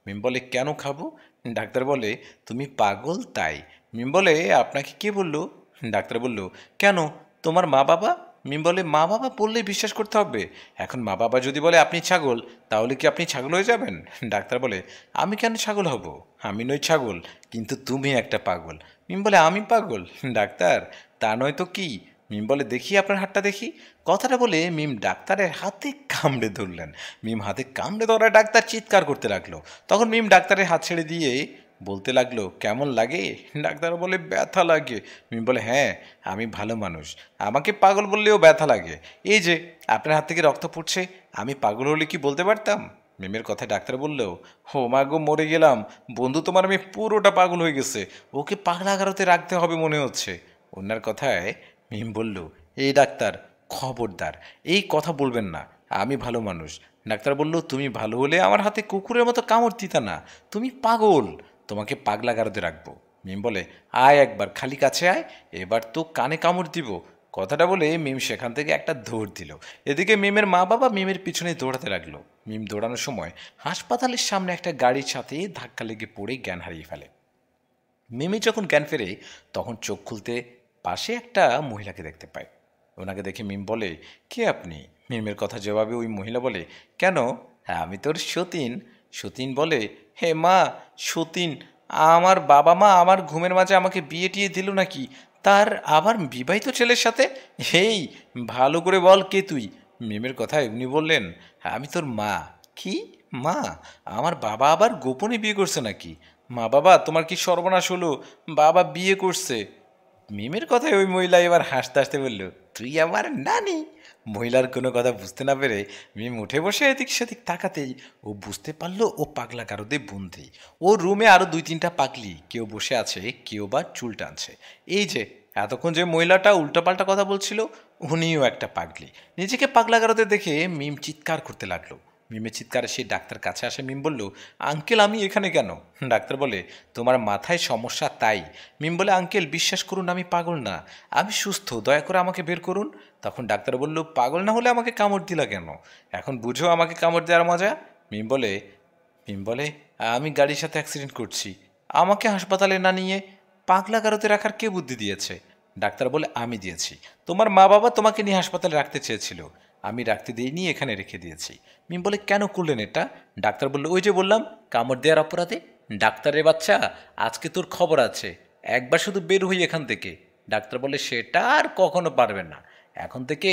মিম বলে, কেন খাবো? ডাক্তার বলে, তুমি পাগল তাই। মিম বলে, আপনাকে কে বললো? ডাক্তার বলল, কেন, তোমার মা বাবা? মিম বলে, মা বাবা বললেই বিশ্বাস করতে হবে? এখন মা বাবা যদি বলে আপনি ছাগল, তাহলে কি আপনি ছাগল হয়ে যাবেন? ডাক্তার বলে, আমি কেন ছাগল হব? আমি নই ছাগল, কিন্তু তুমি একটা পাগল। মিম বলে, আমি পাগল? ডাক্তার, তা নয় তো কি? মিম বলে দেখি আপনার হাতটা দেখি। কথাটা বলে মিম ডাক্তারের হাতে কামড়ে ধরলেন। মিম হাতে কামড়ে ধরা ডাক্তার চিৎকার করতে লাগলো। তখন মিম ডাক্তারের হাত ছেড়ে দিয়ে বলতে লাগলো কেমন লাগে? ডাক্তার বলে ব্যথা লাগে। মিম বলে হ্যাঁ, আমি ভালো মানুষ, আমাকে পাগল বললেও ব্যথা লাগে। এই যে আপনার হাত থেকে রক্ত পড়ছে, আমি পাগল হলে কি বলতে পারতাম? মিমের কথায় ডাক্তার বললেও হো মা গো, মরে গেলাম। বন্ধু তোমার মেয়ে পুরোটা পাগল হয়ে গেছে, ওকে পাগলাগারোতে রাখতে হবে মনে হচ্ছে। ওনার কথায় মিম বলল এই ডাক্তার, খবরদার এই কথা বলবেন না, আমি ভালো মানুষ। ডাক্তার বলল তুমি ভালো হলে আমার হাতে কুকুরের মতো কামড় দিতা না, তুমি পাগল, তোমাকে পাগলাগারোতে রাখবো। মিম বলে আয় একবার, খালি কাছে আয়, এবার তো কানে কামড় দিব। কথাটা বলে মিম সেখান থেকে একটা দৌড় দিল। এদিকে মিমের মা বাবা মিমের পিছনে দৌড়াতে লাগলো। মিম দৌড়ানোর সময় হাসপাতালের সামনে একটা গাড়ির সাথে ধাক্কা লেগে পড়ে জ্ঞান হারিয়ে ফেলে। মিমি যখন জ্ঞান ফেরে তখন চোখ খুলতে পাশে একটা মহিলাকে দেখতে পায়। ওনাকে দেখে মিম বলে কে আপনি? মিমের কথা জবাবে ওই মহিলা বলে কেন, হ্যাঁ আমি তোর সতীন। সতীন বলে হে মা, সতীন, আমার বাবা মা আমার ঘুমের মাঝে আমাকে বিয়ে টিয়ে দিল নাকি, তার আবার বিবাহিত ছেলের সাথে? হেই ভালো করে বল কে তুই? মিমের কথায় উনি বললেন আমি তোর মা। কি মা? আমার বাবা আবার গোপনে বিয়ে করছে নাকি? মা বাবা তোমার কি সর্বনাশ হলো, বাবা বিয়ে করছে। মিমের কথায় ওই মহিলা এবার হাসতে হাসতে বলল তুই আমার নানি। মহিলার কোনো কথা বুঝতে না পেরে মিম উঠে বসে এদিক সেদিক তাকাতেই ও বুঝতে পারলো ও পাগলা কারোদের বন্দি। ও রুমে আরও 2-3টা পাগলি, কেউ বসে আছে, কেউ বা চুল টানছে। এই যে এতক্ষণ যে মহিলাটা উল্টাপাল্টা কথা বলছিল উনিও একটা পাগলি। নিজেকে পাগলা কারোদের দেখে মিম চিৎকার করতে লাগলো। মিমের চিৎকারে সেই ডাক্তার কাছে আসে। মিম বলল আঙ্কেল আমি এখানে কেন? ডাক্তার বলে তোমার মাথায় সমস্যা তাই। মিম বলে আঙ্কেল বিশ্বাস করুন আমি পাগল না, আমি সুস্থ, দয়া করে আমাকে বের করুন। তখন ডাক্তার বলল পাগল না হলে আমাকে কামড় দিলা কেন? এখন বুঝো আমাকে কামড় দেওয়ার মজা। মিম বলে আমি গাড়ির সাথে অ্যাক্সিডেন্ট করছি, আমাকে হাসপাতালে না নিয়ে পাগলা গারোতে রাখার কে বুদ্ধি দিয়েছে? ডাক্তার বলে আমি দিয়েছি, তোমার মা বাবা তোমাকে নিয়ে হাসপাতালে রাখতে চেয়েছিল, আমি রাখতে দিইনি, এখানে রেখে দিয়েছি। মিম বলে কেন করলেন এটা? ডাক্তার বলল ওই যে বললাম কামড় দেওয়ার অপরাধে। ডাক্তারের বাচ্চা আজকে তোর খবর আছে, একবার শুধু বের হই এখান থেকে। ডাক্তার বলে সেটা আর কখনো পারবে না, এখন থেকে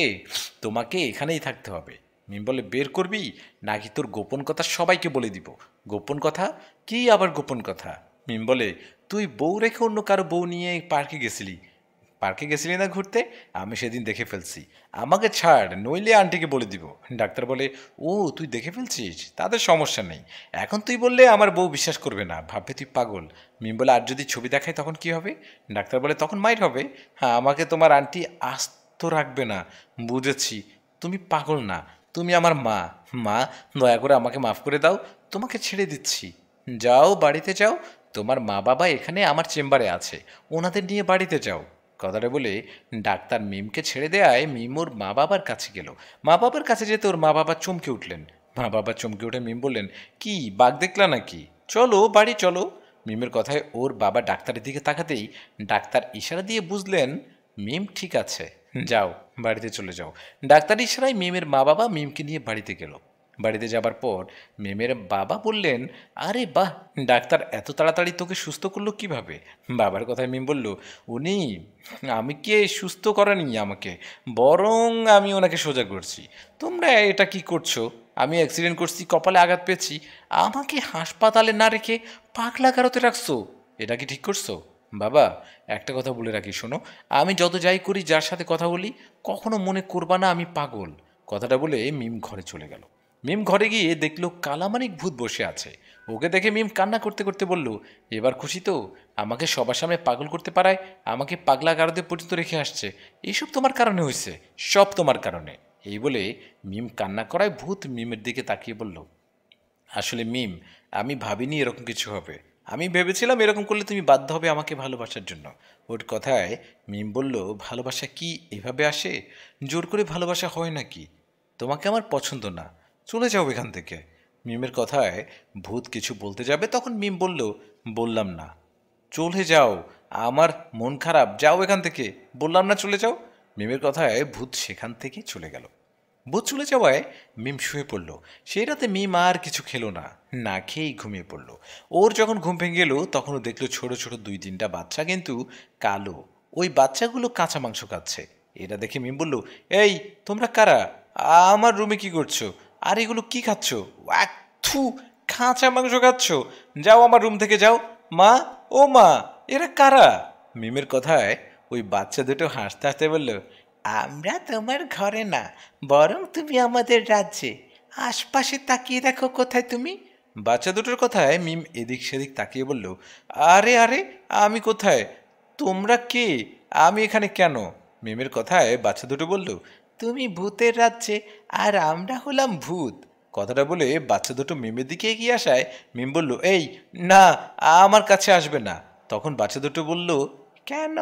তোমাকে এখানেই থাকতে হবে। মিম বলে বের করবি নাকি তোর গোপন কথা সবাইকে বলে দিব? গোপন কথা? কি আবার গোপন কথা? মিম বলে তুই বউ রেখে অন্য কারো বউ নিয়ে পার্কে গেছিলি না ঘুরতে? আমি সেদিন দেখে ফেলছি, আমাকে ছাড় নইলে আন্টিকে বলে দিব। ডাক্তার বলে ও তুই দেখে ফেলছিস, তাদের সমস্যা নেই, এখন তুই বললে আমার বউ বিশ্বাস করবে না, ভাববে তুই পাগল। মিম বলে আর যদি ছবি দেখায় তখন কি হবে? ডাক্তার বলে তখন মাইর হবে। হ্যাঁ আমাকে তোমার আন্টি আস্ত রাখবে না। বুঝেছি, তুমি পাগল না, তুমি আমার মা। মা দয়া করে আমাকে মাফ করে দাও, তোমাকে ছেড়ে দিচ্ছি, যাও বাড়িতে যাও, তোমার মা বাবা এখানে আমার চেম্বারে আছে, ওনাদের নিয়ে বাড়িতে যাও। কথাটা বলে ডাক্তার মিমকে ছেড়ে দেয়ায় মিম ওর মা বাবার কাছে গেল। মা বাবার কাছে যেতে ওর মা বাবা চমকে উঠলেন। মা বাবা চমকে উঠে মিম বললেন কি বাঘ দেখলা নাকি, চলো বাড়ি চলো। মিমের কথায় ওর বাবা ডাক্তারের দিকে তাকাতেই ডাক্তার ইশারা দিয়ে বুঝলেন মিম ঠিক আছে, যাও বাড়িতে চলে যাও। ডাক্তার ইশারায় মিমের মা বাবা মিমকে নিয়ে বাড়িতে গেল। বাড়িতে যাবার পর মিমের বাবা বললেন আরে বাহ, ডাক্তার এত তাড়াতাড়ি তোকে সুস্থ করলো কিভাবে? বাবার কথায় মিম বলল উনি আমি কে সুস্থ করেনি আমাকে, বরং আমি ওনাকে সোজা করছি। তোমরা এটা কি করছো? আমি অ্যাক্সিডেন্ট করছি, কপালে আঘাত পেয়েছি, আমাকে হাসপাতালে না রেখে পাগলা গারোতে রাখছো, এটা কি ঠিক করছো? বাবা একটা কথা বলে রাখি শোনো, আমি যত যাই করি, যার সাথে কথা বলি, কখনো মনে করবা না আমি পাগল। কথাটা বলে মিম ঘরে চলে গেল। মিম ঘরে গিয়ে দেখলো কালামানিক ভূত বসে আছে। ওকে দেখে মিম কান্না করতে করতে বলল এবার খুশি তো? আমাকে সবার সামনে পাগল করতে পারায় আমাকে পাগলা গারদে পর্যন্ত রেখে আসছে, এইসব তোমার কারণে হয়েছে, সব তোমার কারণে। এই বলে মিম কান্না করায় ভূত মিমের দিকে তাকিয়ে বলল আসলে মিম, আমি ভাবিনি এরকম কিছু হবে, আমি ভেবেছিলাম এরকম করলে তুমি বাধ্য হবে আমাকে ভালোবাসার জন্য। ওর কথায় মিম বলল ভালোবাসা কি এভাবে আসে? জোর করে ভালোবাসা হয় নাকি? তোমাকে আমার পছন্দ না, চলে যাও এখান থেকে। মিমের কথায় ভূত কিছু বলতে যাবে তখন মিম বলল বললাম না চলে যাও, আমার মন খারাপ, যাও এখান থেকে, বললাম না চলে যাও। মিমের কথায় ভূত সেখান থেকে চলে গেল। ভূত চলে যাওয়ায় মিম শুয়ে পড়ল। সেই রাতে মিম আর কিছু খেলো না, না খেয়েই ঘুমিয়ে পড়ল। ওর যখন ঘুম ভেঙে গেল তখনও দেখলো ছোট ছোট 2-3টা বাচ্চা, কিন্তু কালো। ওই বাচ্চাগুলো কাঁচা মাংস খাচ্ছে। এটা দেখে মিম বলল, এই তোমরা কারা? আমার রুমে কি করছো? আর এগুলো কি খাচ্ছ? ওয়াক, থু, কাঁচা মাংস খাচ্ছ? যাও আমার রুম থেকে যাও। মা, ও মা, এরা কারা? মিমের কথায় ওই বাচ্চা দুটো হাসতে হাসতে বলল, আমরা তোমার ঘরে না, বরং তুমি আমাদের রাজ্যে। আশপাশে তাকিয়ে দেখো কোথায় তুমি। বাচ্চা দুটোর কথায় মিম এদিক সেদিক তাকিয়ে বলল, আরে আরে, আমি কোথায়? তোমরা কে? আমি এখানে কেন? মিমের কথায় বাচ্চা দুটো বলল, তুমি ভূতের রাজ্যে, আর আমরা হলাম ভূত। কথাটা বলে বাচ্চা দুটো মিমের দিকে এগিয়ে আসায় মিম বলল, এই না, আমার কাছে আসবে না। তখন বাচ্চা দুটো বলল, কেন?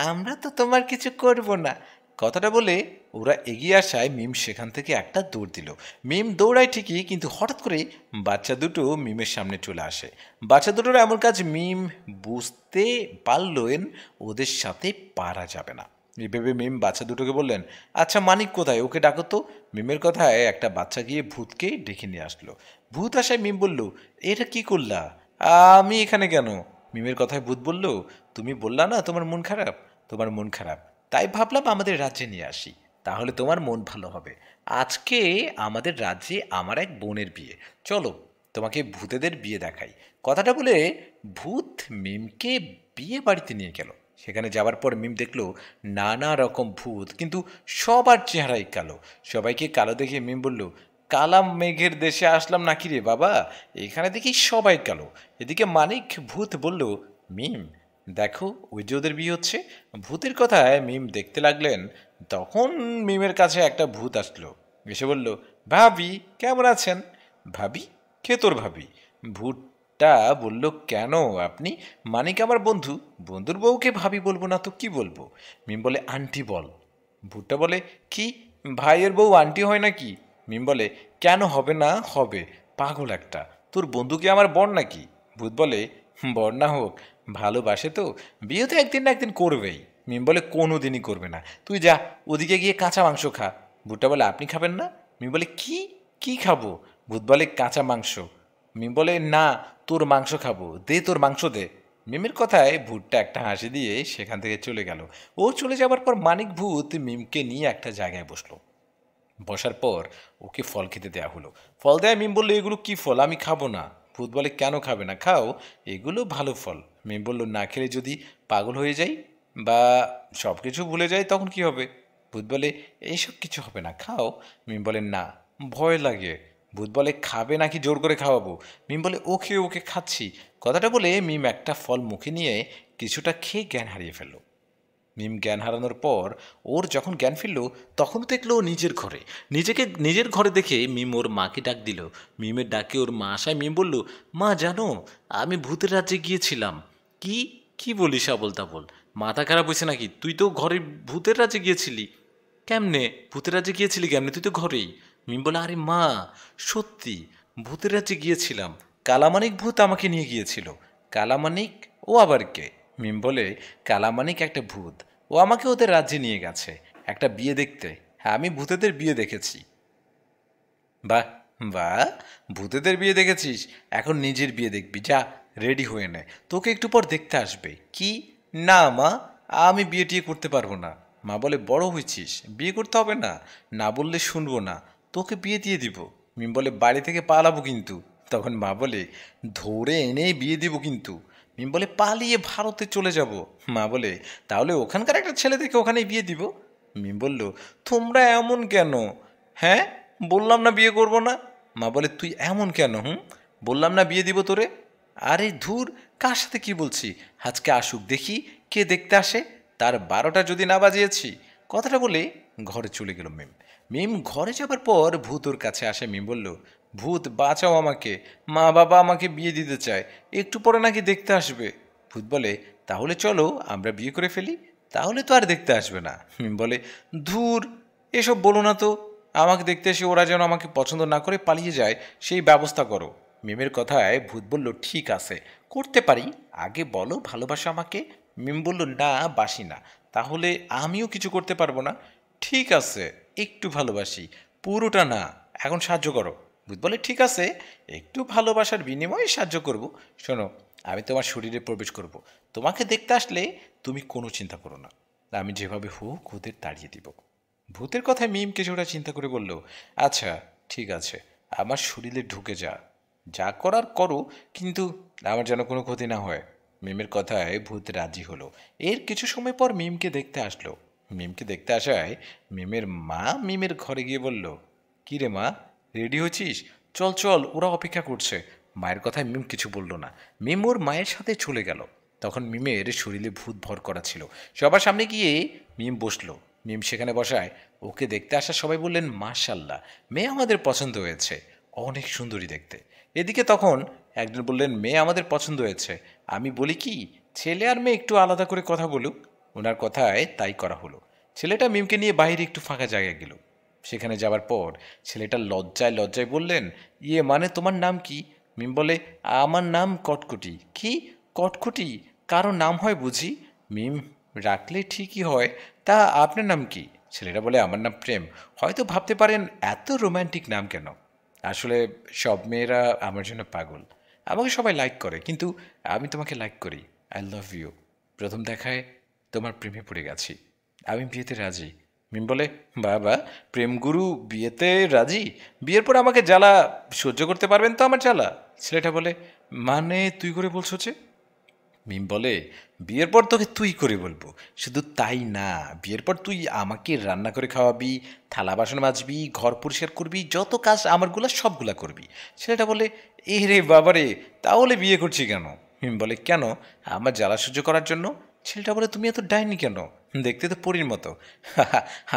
আমরা তো তোমার কিছু করব না। কথাটা বলে ওরা এগিয়ে আসায় মিম সেখান থেকে একটা দৌড় দিল। মিম দৌড়ায় ঠিকই, কিন্তু হঠাৎ করে বাচ্চা দুটো মিমের সামনে চলে আসে। বাচ্চা দুটোর এমন কাজ মিম বুঝতে পারলেন ওদের সাথে পারা যাবে না। এই ভেবে মিম বাচ্চা দুটোকে বললেন, আচ্ছা মানিক কোথায়? ওকে ডাকো তো। মিমের কথায় একটা বাচ্চা গিয়ে ভূতকে ডেকে নিয়ে আসলো। ভূত আসায় মিম বলল, এটা কি করলা? আমি এখানে কেন? মিমের কথায় ভূত বলল, তুমি বললা না তোমার মন খারাপ? তোমার মন খারাপ, তাই ভাবলাম আমাদের রাজ্যে নিয়ে আসি, তাহলে তোমার মন ভালো হবে। আজকে আমাদের রাজ্যে আমার এক বোনের বিয়ে, চলো তোমাকে ভূতেদের বিয়ে দেখাই। কথাটা বলে ভূত মিমকে বিয়ে বাড়িতে নিয়ে গেল। সেখানে যাওয়ার পর মিম দেখলো নানা রকম ভূত, কিন্তু সবার চেহারাই কালো। সবাইকে কালো দেখে মিম বলল, কালাম মেঘের দেশে আসলাম নাকি রে বাবা, এখানে দেখি সবাই কালো। এদিকে মানিক ভূত বলল, মিম দেখো, ওই যে ওদের বিয়ে হচ্ছে। ভূতের কথায় মিম দেখতে লাগলেন। তখন মিমের কাছে একটা ভূত আসলো, এসে বলল, ভাবি কেমন আছেন? ভাবি? কে তোর ভাবি? ভূতটা বলল, কেন আপনি? মানিক আমার বন্ধু, বন্ধুর বউকে ভাবি বলবো না তো কি বলবো? মিম বলে, আন্টি বল। ভূতটা বলে, কি, ভাইয়ের বউ আন্টি হয় নাকি? মিম বলে, কেন হবে না? হবে, পাগল একটা। তোর বন্ধু কি আমার বর নাকি? ভূত বলে, বর না হোক, ভালোবাসে তো, বিয়ে তো একদিন না একদিন করবেই। মিম বলে, কোনো দিনই করবে না, তুই যা ওদিকে গিয়ে কাঁচা মাংস খা। ভূতটা বলে, আপনি খাবেন না? মিম বলে, কি, কি খাবো? ভূত বলে, কাঁচা মাংস। মিম বলে, না, তোর মাংস খাবো, দে তোর মাংস দে। মিমের কথায় ভূতটা একটা হাসি দিয়ে সেখান থেকে চলে গেল। ও চলে যাবার পর মানিক ভূত মিমকে নিয়ে একটা জায়গায় বসলো। বসার পর ওকে ফল খেতে দেওয়া হলো। ফল দেয়, মিম বললো, এগুলো কি ফল? আমি খাবো না। ভূত বলে, কেন খাবে না? খাও, এগুলো ভালো ফল। মিম বলল, না খেলে যদি পাগল হয়ে যাই বা সব কিছু ভুলে যাই তখন কি হবে? ভূত বলে, এইসব কিছু হবে না, খাও। মিম বলে, না, ভয় লাগে। ভূত বলে, খাবে নাকি জোর করে খাওয়াবো? মিম বলে, ওকে ওকে, খাচ্ছি। কথাটা বলে মিম একটা ফল মুখে নিয়ে কিছুটা খেয়ে জ্ঞান হারিয়ে ফেলল। মিম জ্ঞান হারানোর পর ওর যখন জ্ঞান ফিরল, তখন দেখলো ও নিজের ঘরে। নিজেকে নিজের ঘরে দেখে মিম ওর মাকে ডাক দিল। মিমের ডাকে ওর মা আসায় মিম বলল, মা জানো, আমি ভূতের রাজ্যে গিয়েছিলাম। কি, কি বলিস আবোল তাবোল? মাথা খারাপ হয়েছে নাকি? তুই তো ঘরে ভূতের রাজ্যে গিয়েছিলি। কেমনে ভূতের রাজ্যে গিয়েছিলি? কেমনে? তুই তো ঘরেই। মিম বলে, আরে মা, সত্যি ভূতের রাজ্যে গিয়েছিলাম, কালামানিক ভূত আমাকে নিয়ে গিয়েছিল। কালামানিক? ও আবার কে? মিম বলে, কালামানিক একটা ভূত, ও আমাকে ওদের রাজ্যে নিয়ে গেছে একটা বিয়ে দেখতে। হ্যাঁ, আমি ভূতেদের বিয়ে দেখেছি। বাহ, বাহ, ভূতেদের বিয়ে দেখেছিস? এখন নিজের বিয়ে দেখবি, যা রেডি হয়ে নে, তোকে একটু পর দেখতে আসবে। কি? না মা, আমি বিয়ে টিয়ে করতে পারবো না। মা বলে, বড় হয়েছিস, বিয়ে করতে হবে না, না বললে শুনবো না, তোকে বিয়ে দিয়ে দিব। মিম বলে, বাড়ি থেকে পালাবো কিন্তু। তখন মা বলে, ধরে এনে বিয়ে দিব কিন্তু। মিম বলে, পালিয়ে ভারতে চলে যাব। মা বলে, তাহলে ওখানকার একটা ছেলে দেখে ওখানেই বিয়ে দিব। মিম বলল, তোমরা এমন কেন? হ্যাঁ, বললাম না বিয়ে করব না। মা বলে, তুই এমন কেন? বললাম না বিয়ে দিব তোরে। আরে ধুর, কার সাথে কি বলছি? আজকে আসুক, দেখি কে দেখতে আসে, তার 12টা যদি না বাজিয়েছি। কথাটা বলে ঘরে চলে গেল মিম। মিম ঘরে যাবার পর ভূত ওর কাছে আসে। মিম বলল, ভূত বাঁচাও আমাকে, মা বাবা আমাকে বিয়ে দিতে চায়, একটু পরে নাকি দেখতে আসবে। ভূত বলে, তাহলে চলো আমরা বিয়ে করে ফেলি, তাহলে তো আর দেখতে আসবে না। মিম বলে, ধুর, এসব বলো না তো, আমাকে দেখতে এসে ওরা যেন আমাকে পছন্দ না করে পালিয়ে যায়, সেই ব্যবস্থা করো। মিমের কথায় ভূত বলল, ঠিক আছে, করতে পারি, আগে বলো ভালোবাসো আমাকে। মিম বলল, না, বাসি না, তাহলে আমিও কিছু করতে পারবো না। ঠিক আছে, একটু ভালোবাসি, পুরোটা না, এখন সাহায্য করো। ভূত বলে, ঠিক আছে, একটু ভালোবাসার বিনিময়ে সাহায্য করব। শোনো, আমি তোমার শরীরে প্রবেশ করব, তোমাকে দেখতে আসলে তুমি কোনো চিন্তা করো না। আমি যেভাবে হোক ওদের তাড়িয়ে দিব। ভূতের কথায় মিম কিছুটা চিন্তা করে বলল, আচ্ছা ঠিক আছে, আমার শরীরে ঢুকে যা, যা করার করো, কিন্তু আমার যেন কোনো ক্ষতি না হয়। মিমের কথায় ভূত রাজি হলো। এর কিছু সময় পর মিমকে দেখতে আসলো। মিমকে দেখতে আসায় মিমের মা মিমের ঘরে গিয়ে বলল, কী রে মা, রেডি হয়েছিস? চল চল, ওরা অপেক্ষা করছে। মায়ের কথায় মিম কিছু বলল না। মিম ওর মায়ের সাথে চলে গেল। তখন মিমের শরীরে ভূত ভর করা ছিল। সবার সামনে গিয়ে মিম বসলো। মিম সেখানে বসায় ওকে দেখতে আসা সবাই বললেন, মাশাল্লাহ, মেয়ে আমাদের পছন্দ হয়েছে, অনেক সুন্দরী দেখতে। এদিকে তখন একজন বললেন, মেয়ে আমাদের পছন্দ হয়েছে, আমি বলি কি ছেলে আর মেয়ে একটু আলাদা করে কথা বলুক। ওনার কথায় তাই করা হলো। ছেলেটা মিমকে নিয়ে বাইরে একটু ফাঁকা জায়গায় গেল। সেখানে যাওয়ার পর ছেলেটা লজ্জায় লজ্জায় বললেন, ইয়ে মানে তোমার নাম কি? মিম বলে, আমার নাম কটকটি। কি কটকটি? কারো নাম হয় বুঝি? মিম রাখলে ঠিকই হয়, তা আপনার নাম কি? ছেলেটা বলে, আমার নাম প্রেম। হয়তো ভাবতে পারেন এত রোম্যান্টিক নাম কেন? আসলে সব মেয়েরা আমার জন্য পাগল। আমাকে সবাই লাইক করে, কিন্তু আমি তোমাকে লাইক করি। I love you. প্রথম দেখায় তোমার প্রেমে পড়ে গেছি। আমি বিয়েতে রাজি। মিম বলে, বাবা, প্রেমগুরু বিয়েতে রাজি? বিয়ের পর আমাকে জ্বালা সহ্য করতে পারবেন তো আমার জ্বালা? ছেলেটা বলে, মানে তুই করে বলছো যে? মিম বলে, বিয়ের পর তোকে তুই করে বলবো। শুধু তাই না, বিয়ের পর তুই আমাকে রান্না করে খাওয়াবি, থালা বাসন মাজবি, ঘর পরিষ্কার করবি, যত কাজ আমারগুলা সবগুলা করবি। ছেলেটা বলে, এ রে বাবারে, তাহলে বিয়ে করছি কেন? মিম বলে, কেন? আমার জ্বালা সহ্য করার জন্য। ছেলেটা বলে, তুমি এত ডাইনি কেন? দেখতে তো পরীর মতো।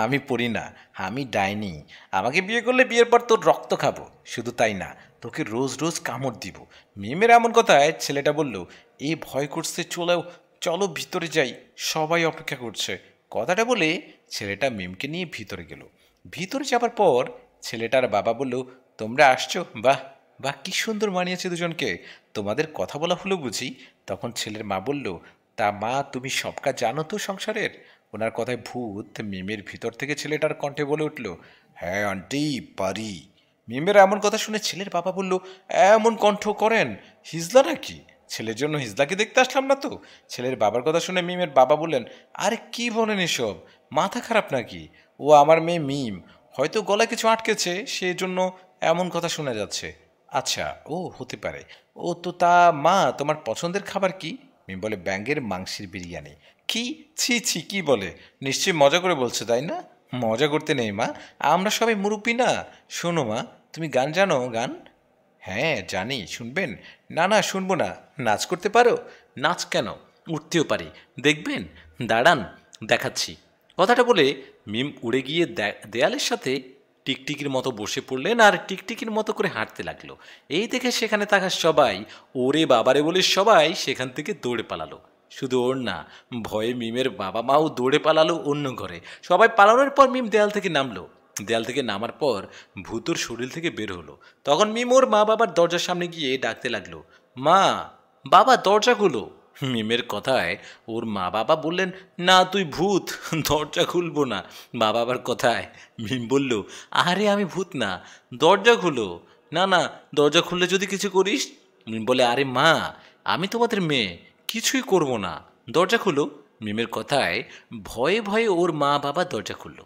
আমি পড়ি না, আমি ডাইনি। আমাকে বিয়ে করলে বিয়ের পর তোর রক্ত খাবো। শুধু তাই না, তোকে রোজ রোজ কামড় দিব। মিমের এমন কথায় ছেলেটা বলল, এ ভয় করছে, চলো চলো ভিতরে যাই, সবাই অপেক্ষা করছে। কথাটা বলে ছেলেটা মিমকে নিয়ে ভিতরে গেল। ভিতরে যাবার পর ছেলেটার বাবা বলল, তোমরা আসছো? বাহ বাহ, কি সুন্দর মানিয়েছে দুজনকে। তোমাদের কথা বলা হলো বুঝি? তখন ছেলের মা বলল, তা মা, তুমি সব কাজ জানো তো সংসারের? ওনার কথায় ভূত মিমের ভিতর থেকে ছেলেটার কণ্ঠে বলে উঠল, হ্যাঁ আন্টি, পারি। মিমের এমন কথা শুনে ছেলের বাবা বলল, এমন কণ্ঠ করেন, হিজলা নাকি? ছেলের জন্য হিজলাকে দেখতে আসলাম না তো। ছেলের বাবার কথা শুনে মিমের বাবা বললেন, আরে কি বলেন এসব, মাথা খারাপ নাকি? ও আমার মেয়ে মিম, হয়তো গলায় কিছু আটকেছে, সেই জন্য এমন কথা শোনা যাচ্ছে। আচ্ছা, ও হতে পারে। ও তো তা মা, তোমার পছন্দের খাবার কি? মিম বলে, ব্যাঙের মাংসের বিরিয়ানি। কি? ছি ছি, কি বলে? নিশ্চয়ই মজা করে বলছে, তাই না? মজা করতে নেই মা, আমরা সবাই মুরব্বি না। শোনো মা, তুমি গান জানো? গান? হ্যাঁ জানি, শুনবেন? না না, শুনবো না। নাচ করতে পারো? নাচ কেন, উঠতেও পারি, দেখবেন? দাঁড়ান, দেখাচ্ছি। কথাটা বলে মিম উড়ে গিয়ে দেয়ালের সাথে টিকটিকির মতো বসে পড়লেন আর টিকটিকির মতো করে হাঁটতে লাগলো। এই দেখে সেখানে থাকা সবাই ওরে বাবারে বলে সবাই সেখান থেকে দৌড়ে পালালো। শুধু ওর না, ভয়ে মিমের বাবা মাও দৌড়ে পালালো অন্য ঘরে। সবাই পালানোর পর মিম দেয়াল থেকে নামলো। দেয়াল থেকে নামার পর ভূতর শরীর থেকে বের হলো। তখন মিম ওর মা বাবার দরজার সামনে গিয়ে ডাকতে লাগলো, মা, বাবা, দরজা খুলো। মিমের কথায় ওর মা বাবা বললেন, না তুই ভূত, দরজা খুলবো না। মা বাবার কথায় মিম বলল, আরে আমি ভূত না, দরজা খুলো। না না, দরজা খুললে যদি কিছু করিস? মিম বলে, আরে মা, আমি তোমাদের মেয়ে, কিছুই করব না, দরজা খুলো। মিমের কথায় ভয়ে ভয়ে ওর মা বাবা দরজা খুলল।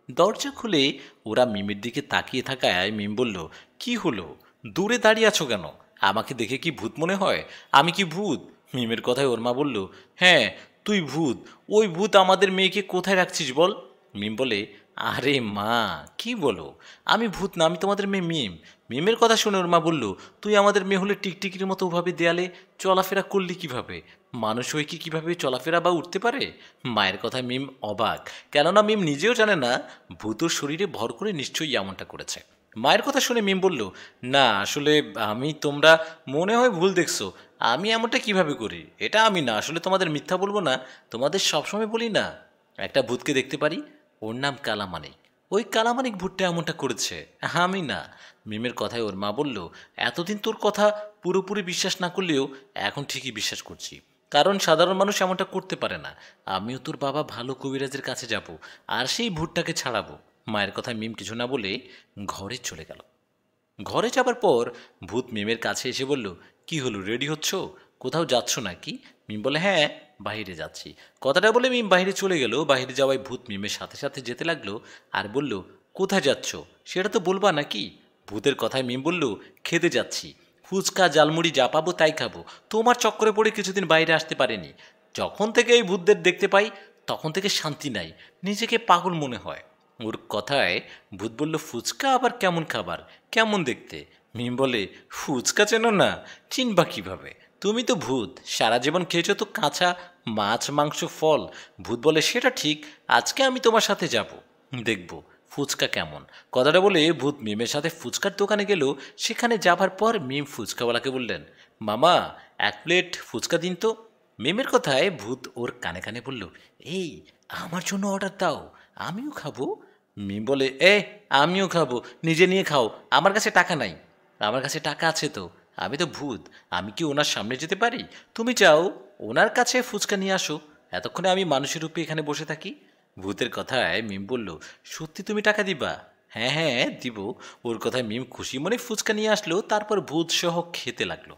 দরজা খুলে ওরা মিমের দিকে তাকিয়ে থাকায় মিম বলল, কি হলো, দূরে দাঁড়িয়ে আছো কেন? আমাকে দেখে কি ভূত মনে হয়? আমি কি ভূত? মিমের কথায় ওর মা বলল, হ্যাঁ তুই ভূত। ওই ভূত আমাদের মেয়েকে কোথায় রাখছিস বল? মিম বলে, আরে মা, কি বলো? আমি ভূত না, আমি তোমাদের মেয়ে মিম। মিমের কথা শুনে ওর মা বলল, তুই আমাদের মেয়ে হলে টিকটিকির মতো ওভাবে দেয়ালে চলাফেরা করলি কিভাবে? মানুষ হয়ে কি কিভাবে চলাফেরা বা উঠতে পারে? মায়ের কথায় মিম অবাক, কেননা মিম নিজেও জানে না ভূতর শরীরে ভর করে নিশ্চয়ই এমনটা করেছে। মায়ের কথা শুনে মিম বলল, না আসলে আমি, তোমরা মনে হয় ভুল দেখছো। আমি এমনটা কিভাবে করি? এটা আমি না, আসলে তোমাদের মিথ্যা বলবো না, তোমাদের সবসময় বলি না, একটা ভূতকে দেখতে পারি, ওর নাম কালামানিক। ওই কালামানিক ভূতটা এমনটা করেছে, আমি না। মিমের কথায় ওর মা বলল, এতদিন তোর কথা পুরোপুরি বিশ্বাস না করলেও এখন ঠিকই বিশ্বাস করছি, কারণ সাধারণ মানুষ এমনটা করতে পারে না। আমিও তোর বাবা ভালো কবিরাজের কাছে যাব আর সেই ভূতটাকে ছাড়াবো। মায়ের কথায় মিম কিছু না বলে ঘরে চলে গেল। ঘরে যাবার পর ভূত মিমের কাছে এসে বলল, কি হলো, রেডি হচ্ছ? কোথাও যাচ্ছ নাকি? মিম বলে হ্যাঁ বাইরে যাচ্ছি। কথাটা বলে মিম বাইরে চলে গেল। বাইরে যাওয়ায় ভূত মিমের সাথে সাথে যেতে লাগলো আর বলল, কোথায় যাচ্ছ সেটা তো বলবা নাকি? ভূতের কথায় মিম বলল, খেতে যাচ্ছি, ফুচকা জালমুড়ি যা পাবো তাই খাবো, তোমার চক্করে পড়ে কিছুদিন বাইরে আসতে পারেনি। যখন থেকে এই ভূতদের দেখতে পাই তখন থেকে শান্তি নাই, নিজেকে পাগল মনে হয়। ওর কথায় ভূত বলল, ফুচকা আবার কেমন খাবার, কেমন দেখতে? মিম বলে, ফুচকা চেনো না? চিনবা কিভাবে, তুমি তো ভূত, সারা জীবন খেয়েছো তো কাঁচা মাছ মাংস ফল। ভূত বলে, সেটা ঠিক, আজকে আমি তোমার সাথে যাব, দেখব ফুচকা কেমন। কথাটা বলে ভূত মিমের সাথে ফুচকার দোকানে গেল। সেখানে যাবার পর মিম ফুচকাওয়ালাকে বললেন, মামা 1 প্লেট ফুচকা দিন তো। মিমের কথায় ভূত ওর কানে কানে বলল, এই আমার জন্য অর্ডার দাও, আমিও খাবো। মিম বলে, আমিও খাবো, নিজে নিয়ে খাও, আমার কাছে টাকা নাই। আমার কাছে টাকা আছে তো, আমি তো ভূত, আমি কি ওনার সামনে যেতে পারি? তুমি যাও ওনার কাছে ফুচকা নিয়ে আসো, এতক্ষণে আমি মানুষের রূপে এখানে বসে থাকি। ভূতের কথায় মিম বলল, সত্যি তুমি টাকা দিবা? হ্যাঁ হ্যাঁ দিব। ওর কথায় মিম খুশি মনে ফুচকা নিয়ে আসলো। তারপর ভূত সহ খেতে লাগলো।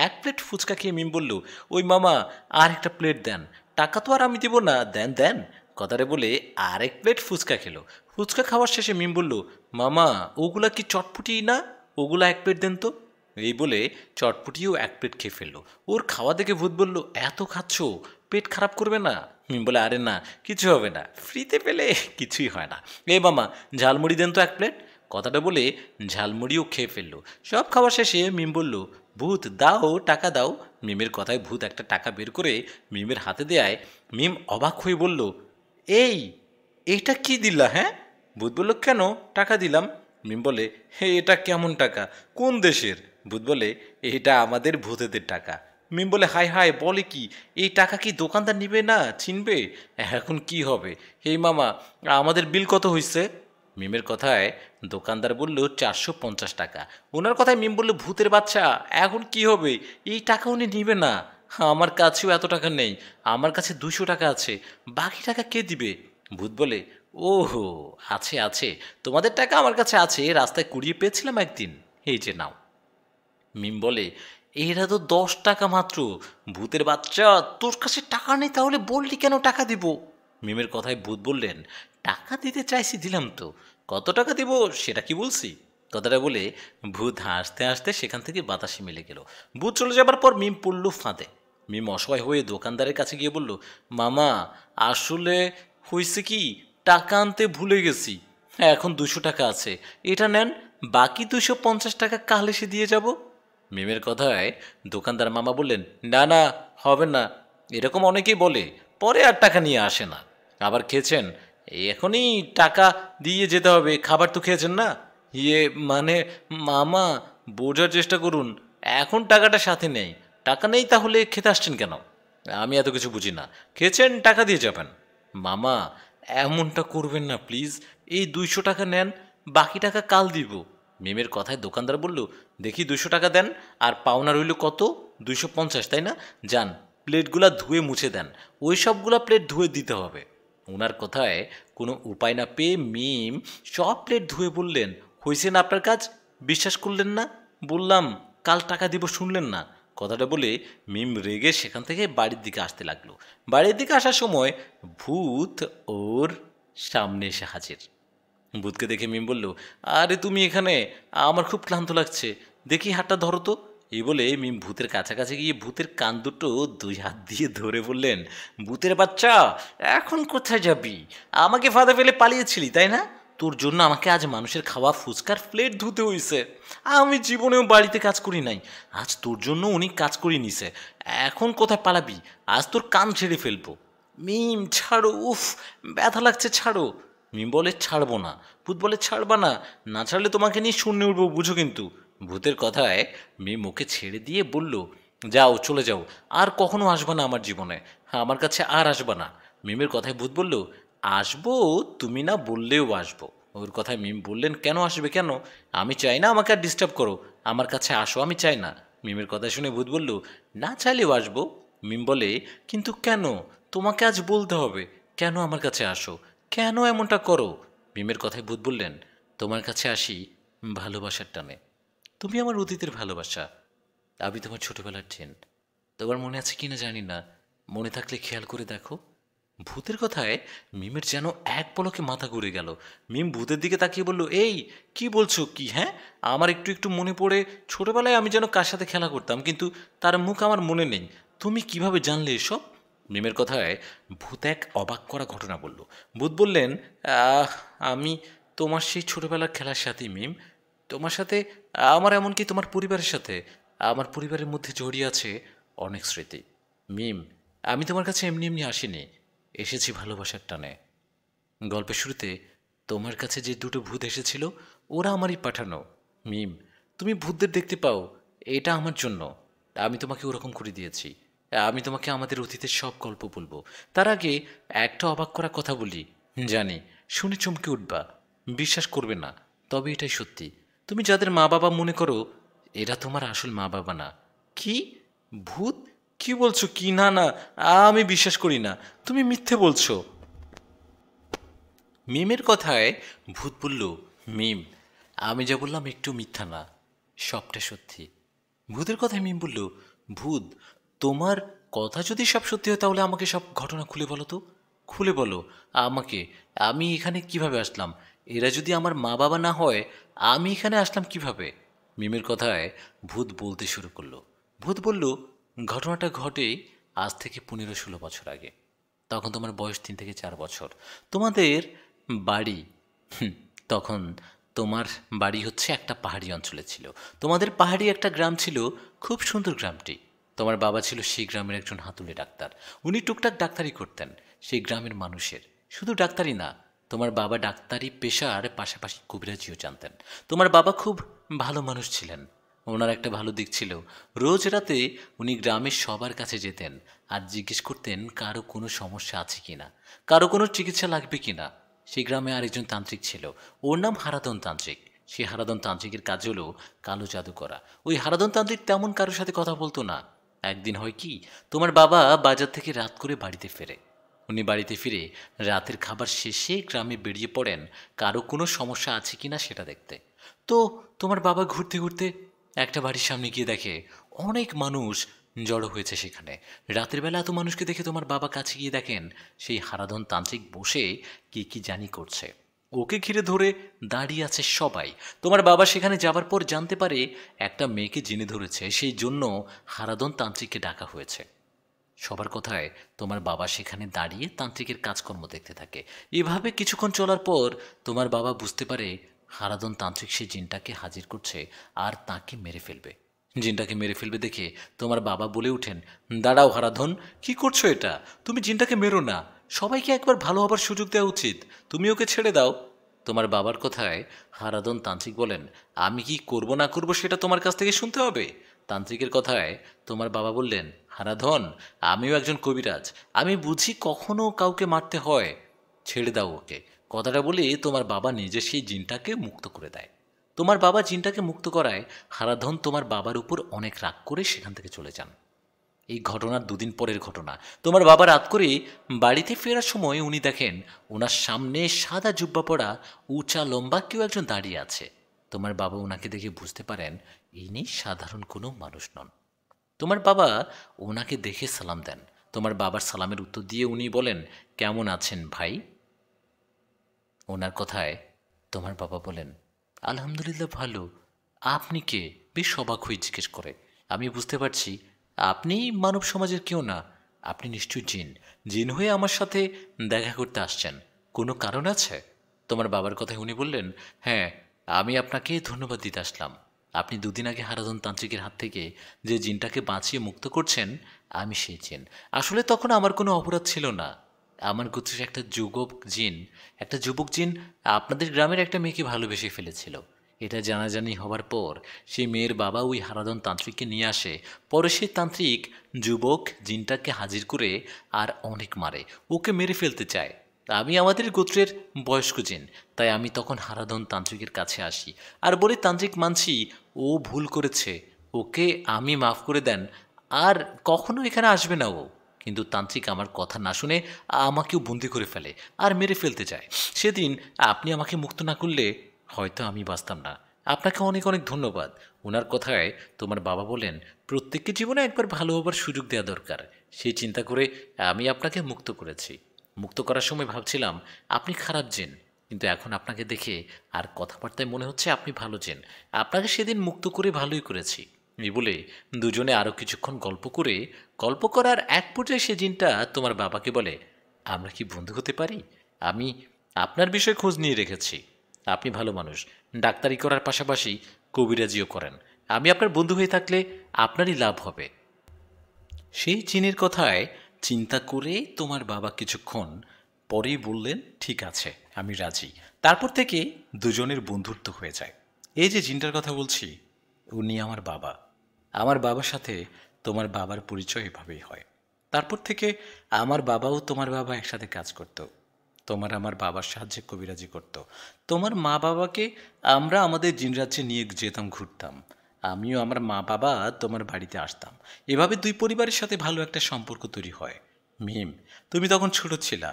1 প্লেট ফুচকা খেয়ে মিম বলল, ওই মামা আর একটা প্লেট দেন, টাকা তো আর আমি দিব না, দেন দেন। কথাটা বলে আরেক প্লেট ফুচকা খেলো। ফুচকা খাওয়ার শেষে মিম বলল, মামা ওগুলা কি চটপুটি না, ওগুলা 1 প্লেট দেন তো। এই বলে চটপুটিও 1 প্লেট খেয়ে ফেললো। ওর খাওয়া দেখে ভূত বলল, এত খাচ্ছ, পেট খারাপ করবে না? মিম বলে, আরে না, কিছু হবে না, ফ্রিতে পেলে কিছুই হয় না। মামা ঝালমুড়ি দেন তো 1 প্লেট। কথাটা বলে ঝালমুড়িও খেয়ে ফেললো। সব খাওয়া শেষে মিম বলল, ভূত দাও টাকা দাও। মিমের কথায় ভূত একটা টাকা বের করে মিমের হাতে দেয়। মিম অবাক হয়ে বলল, এই এটা কি দিলা? হ্যাঁ? ভূত বলল, কেন, টাকা দিলাম। মিম বলে, হে এটা কেমন টাকা, কোন দেশের? ভূত বলে, এটা আমাদের ভূতেদের টাকা। মিম বলে, হায় হায় বলে কি, এই টাকা কি দোকানদার নিবে না, চিনবে? এখন কি হবে? হে মামা আমাদের বিল কত হইছে? মিমের কথায় দোকানদার বলল, 450 টাকা। ওনার কথায় মিম বলল, ভূতের বাচ্চা, এখন কি হবে? এই টাকা উনি নিবে না, আমার কাছেও এত টাকা নেই, আমার কাছে 200 টাকা আছে, বাকি টাকা কে দিবে? ভূত বলে, ওহো আছে আছে, তোমাদের টাকা আমার কাছে আছে, রাস্তায় কুড়িয়ে পেয়েছিলাম একদিন, এই যে নাও। মিম বলে, এরা তো 10 টাকা মাত্র। ভূতের বাচ্চা, তোর কাছে টাকা নেই তাহলে বললি কেন টাকা দিব? মিমের কথায় ভূত বললেন, টাকা দিতে চাইছি দিলাম তো, কত টাকা দিব সেটা কি বলছি? কথাটা বলে ভূত হাসতে হাসতে সেখান থেকে বাতাসে মিলে গেল। ভূত চলে যাবার পর মিম পড়ল ফাঁদে। মিম অসহায় হয়ে দোকানদারের কাছে গিয়ে বলল, মামা আসলে হয়েছে কি, টাকা আনতে ভুলে গেছি, এখন 200 টাকা আছে, এটা নেন, বাকি 250 টাকা কাল এসে দিয়ে যাব। মিমের কথায় দোকানদার মামা বললেন, না না, হবে না, এরকম অনেকেই বলে, পরে আর টাকা নিয়ে আসে না। আবার খেয়েছেন, এখনই টাকা দিয়ে যেতে হবে, খাবার তো খেয়েছেন না। ইয়ে মানে মামা, বোঝার চেষ্টা করুন, এখন টাকাটা সাথে নেই, টাকা নেই তাহলে খেতে আসছেন কেন? আমি এত কিছু বুঝি না, খেয়েছেন টাকা দিয়ে যাবেন। মামা এমনটা করবেন না প্লিজ, এই 200 টাকা নেন, বাকি টাকা কাল দিব। মিমের কথায় দোকানদার বলল, দেখি 200 টাকা দেন, আর পাওনা রইল কত? 250, তাই না? যান প্লেটগুলা ধুয়ে মুছে দেন, ওই সবগুলা প্লেট ধুয়ে দিতে হবে। ওনার কথায় কোনো উপায় না পেয়ে মিম সব প্লেট ধুয়ে বললেন, হয়েছে না আপনার কাজ, বিশ্বাস করলেন না? বললাম কাল টাকা দিব, শুনলেন না? কথাটা বলে মিম রেগে সেখান থেকে বাড়ির দিকে আসতে লাগলো। বাড়ির দিকে আসার সময় ভূত ওর সামনে এসে হাজির। ভূতকে দেখে মিম বলল, আরে তুমি এখানে, আমার খুব ক্লান্ত লাগছে, দেখি হাতটা ধরো তো। এই বলে মিম ভূতের কাছাকাছি গিয়ে ভূতের কান দুটো 2 হাত দিয়ে ধরে বললেন, ভূতের বাচ্চা, এখন কোথায় যাবি? আমাকে ফাঁদে ফেলে পালিয়েছিলি তাই না? তোর জন্য আমাকে আজ মানুষের খাওয়া ফুচকার প্লেট ধুতে হইছে। আমি জীবনেও বাড়িতে কাজ করি নাই, আজ তোর জন্য উনি কাজ করে নিছে। এখন কোথায় পালাবি? আজ তোর কান ছেড়ে ফেলবো। মিম ছাড়ো, উফ ব্যথা লাগছে, ছাড়ো। মিম বলে, ছাড়বো না। ভূত বলে, ছাড়বা না? না ছাড়লে তোমাকে নিয়ে শূন্যে উঠবো, বুঝো কিন্তু। ভূতের কথায় মিম ওকে ছেড়ে দিয়ে বলল, যাও চলে যাও, আর কখনো আসবা না আমার জীবনে, আমার কাছে আর আসবা না। মিমের কথায় ভূত বলল, আসবো, তুমি না বললেও আসবো। ওর কথায় মিম বললেন, কেন আসবে কেন? আমি চাই না আমাকে আর ডিস্টার্ব করো, আমার কাছে আসো, আমি চাই না। মিমের কথা শুনে ভূত বলল, না চাইলেও আসবো। মিম বলে, কিন্তু কেন? তোমাকে আজ বলতে হবে, কেন আমার কাছে আসো, কেন এমনটা করো? মিমের কথায় ভূত বললেন, তোমার কাছে আসি ভালোবাসার টানে, তুমি আমার অতীতের ভালোবাসা, আমি তোমার ছোটবেলার ট্রেন, তোমার মনে আছে কি না জানি না, মনে থাকলে খেয়াল করে দেখো। ভূতের কথায় মিমের যেন এক পলকে মাথা ঘুরে গেল। মিম ভূতের দিকে তাকিয়ে বলল, এই কি বলছো কি? হ্যাঁ, আমার একটু একটু মনে পড়ে ছোটবেলায় আমি যেন কার সাথে খেলা করতাম, কিন্তু তার মুখ আমার মনে নেই। তুমি কিভাবে জানলে এসব? মিমের কথায় ভূত এক অবাক করা ঘটনা বলল। ভূত বললেন, আহ আমি তোমার সেই ছোটবেলার খেলার সাথে মিম, তোমার সাথে, আমার এমনকি তোমার পরিবারের সাথে, আমার পরিবারের মধ্যে জড়িয়ে আছে অনেক স্মৃতি। মিম, আমি তোমার কাছে এমনি এমনি আসিনি, এসেছি ভালোবাসার টানে। গল্পের শুরুতে তোমার কাছে যে দুটো ভূত এসেছিল, ওরা আমারই পাঠানো। মিম, তুমি ভূতদের দেখতে পাও, এটা আমার জন্য। আমি তোমাকে ওরকম করে দিয়েছি। আমি তোমাকে আমাদের অতীতের সব গল্প বলবো। তার আগে একটা অবাক করা কথা বলি, জানি শুনে চমকে উঠবা, বিশ্বাস করবে না, তবে এটাই সত্যি। তুমি যাদের মা বাবা মনে করো, এরা তোমার আসল মা বাবা না। কি? ভূত? কি বলছো কি? না না, আমি বিশ্বাস করি না, তুমি মিথ্যে বলছো। মিমের কথায় ভূত বলল, মিম, আমি যা বললাম একটু মিথ্যা না, সবটা সত্যি। ভূতের কথায় মিম বলল, ভূত, তোমার কথা যদি সব সত্যি হয় তাহলে আমাকে সব ঘটনা খুলে বলো তো, খুলে বলো আমাকে। আমি এখানে কিভাবে আসলাম? এরা যদি আমার মা বাবা না হয়, আমি এখানে আসলাম কিভাবে? মিমের কথায় ভূত বলতে শুরু করলো। ভূত বলল, ঘটনাটা ঘটে আজ থেকে 15-16 বছর আগে। তখন তোমার বয়স 3 থেকে 4 বছর। তোমাদের বাড়ি, তখন তোমার বাড়ি হচ্ছে একটা পাহাড়ি অঞ্চলে ছিল। তোমাদের পাহাড়ি একটা গ্রাম ছিল, খুব সুন্দর গ্রামটি। তোমার বাবা ছিল সেই গ্রামের একজন হাতুড়ে ডাক্তার। উনি টুকটাক ডাক্তারি করতেন সেই গ্রামের মানুষের। শুধু ডাক্তারি না, তোমার বাবা ডাক্তারি পেশার পাশাপাশি কবিরাজিও জানতেন। তোমার বাবা খুব ভালো মানুষ ছিলেন। ওনার একটা ভালো দিক ছিল, রোজ রাতে উনি গ্রামের সবার কাছে যেতেন আর জিজ্ঞেস করতেন কারো কোনো সমস্যা আছে কিনা, কারো কোনো চিকিৎসা লাগবে কিনা। সেই গ্রামে আরেকজন তান্ত্রিক ছিল, ওর নাম হারাধন তান্ত্রিক। সেই হারাধন তান্ত্রিকের কাজ হলো কালো জাদু করা। ওই হারাধন তান্ত্রিক তেমন কারোর সাথে কথা বলতো না। একদিন হয় কি, তোমার বাবা বাজার থেকে রাত করে বাড়িতে ফেরে। উনি বাড়িতে ফিরে রাতের খাবার শেষে গ্রামে বেরিয়ে পড়েন কারো কোনো সমস্যা আছে কিনা সেটা দেখতে। তো তোমার বাবা ঘুরতে ঘুরতে একটা বাড়ির সামনে গিয়ে দেখে অনেক মানুষ জড়ো হয়েছে সেখানে। রাতের বেলা এত মানুষকে দেখে তোমার বাবা কাছে গিয়ে দেখেন সেই হারাধন তান্ত্রিক বসে কি জানি করছে। ওকে ঘিরে ধরে দাঁড়িয়ে আছে সবাই। তোমার বাবা সেখানে যাবার পর জানতে পারে একটা মেয়েকে জিনে ধরেছে, সেই জন্য হারাধন তান্ত্রিককে ডাকা হয়েছে। সবার কথায় তোমার বাবা সেখানে দাঁড়িয়ে তান্ত্রিকের কাজকর্ম দেখতে থাকে। এভাবে কিছুক্ষণ চলার পর তোমার বাবা বুঝতে পারে হারাধন তান্ত্রিক সেই জিনটাকে হাজির করছে আর তাকে মেরে ফেলবে। জিনটাকে মেরে ফেলবে দেখে তোমার বাবা বলে ওঠেন, দাঁড়াও হারাধন, কি করছো এটা? তুমি জিনটাকে মেরো না, সবাইকে একবার ভালো হবার সুযোগ দেওয়া উচিত, তুমি ওকে ছেড়ে দাও। তোমার বাবার কথায় হারাধন তান্ত্রিক বলেন, আমি কি করব না করব সেটা তোমার কাছ থেকে শুনতে হবে। তান্ত্রিকের কথায় তোমার বাবা বললেন, হারাধন, আমিও একজন কবিরাজ, আমি বুঝি কখনো কাউকে মারতে হয়, ছেড়ে দাও ওকে। কথাটা বলে তোমার বাবা নিজে সেই জিনটাকে মুক্ত করে দেয়। তোমার বাবা জিনটাকে মুক্ত করায় হারাধন তোমার বাবার উপর অনেক রাগ করে সেখান থেকে চলে যান। এই ঘটনার 2 দিন পরের ঘটনা, তোমার বাবা রাত করে বাড়িতে ফেরার সময় উনি দেখেন ওনার সামনে সাদা জুব্বা পরা উঁচা লম্বা কেউ একজন দাঁড়িয়ে আছে। তোমার বাবা ওনাকে দেখে বুঝতে পারেন ইনি সাধারণ কোনো মানুষ নন। তোমার বাবা ওনাকে দেখে সালাম দেন। তোমার বাবার সালামের উত্তর দিয়ে উনি বলেন, কেমন আছেন ভাই? ওনার কথায় তোমার বাবা বলেন, আলহামদুলিল্লাহ ভালো। আপনি কে? বেশ অবাক হয়ে জিজ্ঞেস করে। আমি বুঝতে পারছি আপনি মানব সমাজের কেউ না, আপনি নিশ্চয়ই জিন। জিন হয়ে আমার সাথে দেখা করতে আসছেন, কোনো কারণ আছে? তোমার বাবার কথায় উনি বললেন, হ্যাঁ, আমি আপনাকে ধন্যবাদ দিতে আসলাম। আপনি 2 দিন আগে হারাধন তান্ত্রিকের হাত থেকে যে জিনটাকে বাঁচিয়ে মুক্ত করছেন, আমি সেই জিন। আসলে তখন আমার কোনো অপরাধ ছিল না। আমার গোত্রের একটা যুবক জিন আপনাদের গ্রামের একটা মেয়েকে ভালোবেসে ফেলেছিল। এটা জানাজানি হবার পর সেই মেয়ের বাবা ওই হারাধন তান্ত্রিককে নিয়ে আসে। পরে সেই তান্ত্রিক যুবক জিনটাকে হাজির করে আর অনেক মারে, ওকে মেরে ফেলতে চায়। আমি আমাদের গোত্রের বয়স্ক জিন, তাই আমি তখন হারাধন তান্ত্রিকের কাছে আসি আর বলি, তান্ত্রিক মানছি ও ভুল করেছে, ওকে আমি মাফ করে দেন, আর কখনো এখানে আসবে না ও। কিন্তু তান্ত্রিক আমার কথা না শুনে আমাকেও বন্দি করে ফেলে আর মেরে ফেলতে চায়। সেদিন আপনি আমাকে মুক্ত না করলে হয়তো আমি বাঁচতাম না। আপনাকে অনেক অনেক ধন্যবাদ। ওনার কথায় তোমার বাবা বলেন প্রত্যেককে জীবনে একবার ভালো হবার সুযোগ দেওয়া দরকার। সেই চিন্তা করে আমি আপনাকে মুক্ত করেছি। মুক্ত করার সময় ভাবছিলাম আপনি খারাপ জিন, কিন্তু এখন আপনাকে দেখে আর কথাবার্তায় মনে হচ্ছে আপনি ভালো জিন। আপনাকে সেদিন মুক্ত করে ভালোই করেছি। এই বলে দুজনে আরও কিছুক্ষণ গল্প করার এক পর্যায়ে সে জিনটা তোমার বাবাকে বলে, আমরা কি বন্ধু হতে পারি? আমি আপনার বিষয়ে খোঁজ নিয়ে রেখেছি। আপনি ভালো মানুষ, ডাক্তারি করার পাশাপাশি কবিরাজিও করেন। আমি আপনার বন্ধু হয়ে থাকলে আপনারই লাভ হবে। সেই জিনের কথায় চিন্তা করে তোমার বাবা কিছুক্ষণ পরেই বললেন, ঠিক আছে, আমি রাজি। তারপর থেকে দুজনের বন্ধুত্ব হয়ে যায়। এই যে জিনটার কথা বলছি, উনি আমার বাবা। আমার বাবার সাথে তোমার বাবার পরিচয় এভাবেই হয়। তারপর থেকে আমার বাবাও তোমার বাবা একসাথে কাজ করত। তোমার আমার বাবার সাহায্যে কবিরাজি করত। তোমার মা বাবাকে আমরা আমাদের জিনরাজ্যে নিয়ে যেতাম, ঘুরতাম। আমিও আমার মা বাবা তোমার বাড়িতে আসতাম। এভাবে দুই পরিবারের সাথে ভালো একটা সম্পর্ক তৈরি হয়। মিম, তুমি তখন ছোট ছিলা।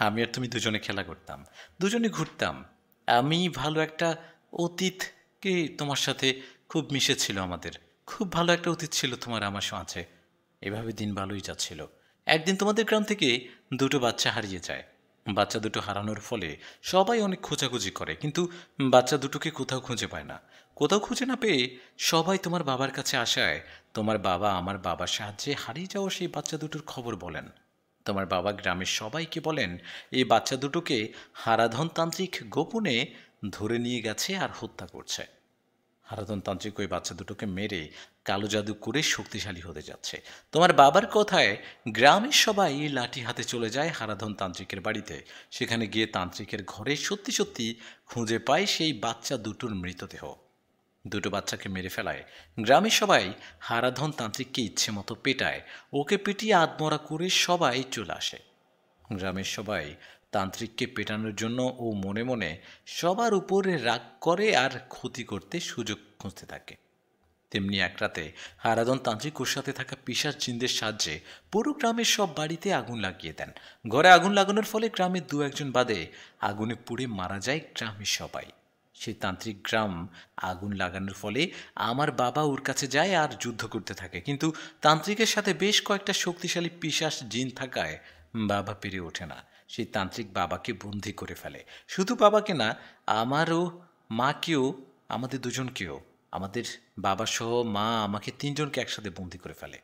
আমি আর তুমি দুজনে খেলা করতাম, দুজনে ঘুরতাম। আমি ভালো একটা অতীতকে তোমার সাথে খুব মিশেছিল আমাদের। খুব ভালো একটা অতীত ছিল তোমার আমার সাথে। এভাবে দিন ভালোই যাচ্ছিল। একদিন তোমাদের গ্রাম থেকে দুটো বাচ্চা হারিয়ে যায়। বাচ্চা দুটো হারানোর ফলে সবাই অনেক খোঁজাখুঁজি করে, কিন্তু বাচ্চা দুটোকে কোথাও খুঁজে পায় না। কোথাও খুঁজে না পেয়ে সবাই তোমার বাবার কাছে আসায় তোমার বাবা আমার বাবার সাহায্যে হারিয়ে যাওয়া সেই বাচ্চা দুটোর খবর বলেন। তোমার বাবা গ্রামের সবাইকে বলেন এই বাচ্চা দুটোকে হারাধন তান্ত্রিক গোপনে ধরে নিয়ে গেছে আর হত্যা করছে। হারাধন তান্ত্রিক ওই বাচ্চা দুটোকে মেরে কালো জাদু করে শক্তিশালী হতে যাচ্ছে। তোমার বাবার কথায় গ্রামের সবাই লাঠি হাতে চলে যায় হারাধন তান্ত্রিকের বাড়িতে। সেখানে গিয়ে তান্ত্রিকের ঘরে সত্যি সত্যি খুঁজে পায় সেই বাচ্চা দুটোর মৃতদেহ। দুটো বাচ্চাকে মেরে ফেলায় গ্রামের সবাই হারাধন তান্ত্রিককে ইচ্ছে মতো পেটায়। ওকে পিটিয়ে আধমরা করে সবাই চলে আসে। গ্রামের সবাই তান্ত্রিককে পেটানোর জন্য ও মনে মনে সবার উপরে রাগ করে আর ক্ষতি করতে সুযোগ খুঁজতে থাকে। তেমনি এক রাতে হারাধন তান্ত্রিক ওর সাথে থাকা পিশাচ জিনদের সাহায্যে পুরো গ্রামের সব বাড়িতে আগুন লাগিয়ে দেন। ঘরে আগুন লাগানোর ফলে গ্রামের দু একজন বাদে আগুনে পুড়ে মারা যায় গ্রামের সবাই। সেই তান্ত্রিক গ্রাম আগুন লাগানোর ফলে আমার বাবা ওর কাছে যায় আর যুদ্ধ করতে থাকে, কিন্তু তান্ত্রিকের সাথে বেশ কয়েকটা শক্তিশালী পিশাচ জিন থাকায় বাবা পেরে ওঠে না। সেই তান্ত্রিক বাবাকে বন্দি করে ফেলে। শুধু বাবাকে না, আমারও মাকেও, আমাদের দুজনকেও, আমাদের বাবা সহ মা আমাকে তিনজনকে একসাথে বন্দি করে ফেলে।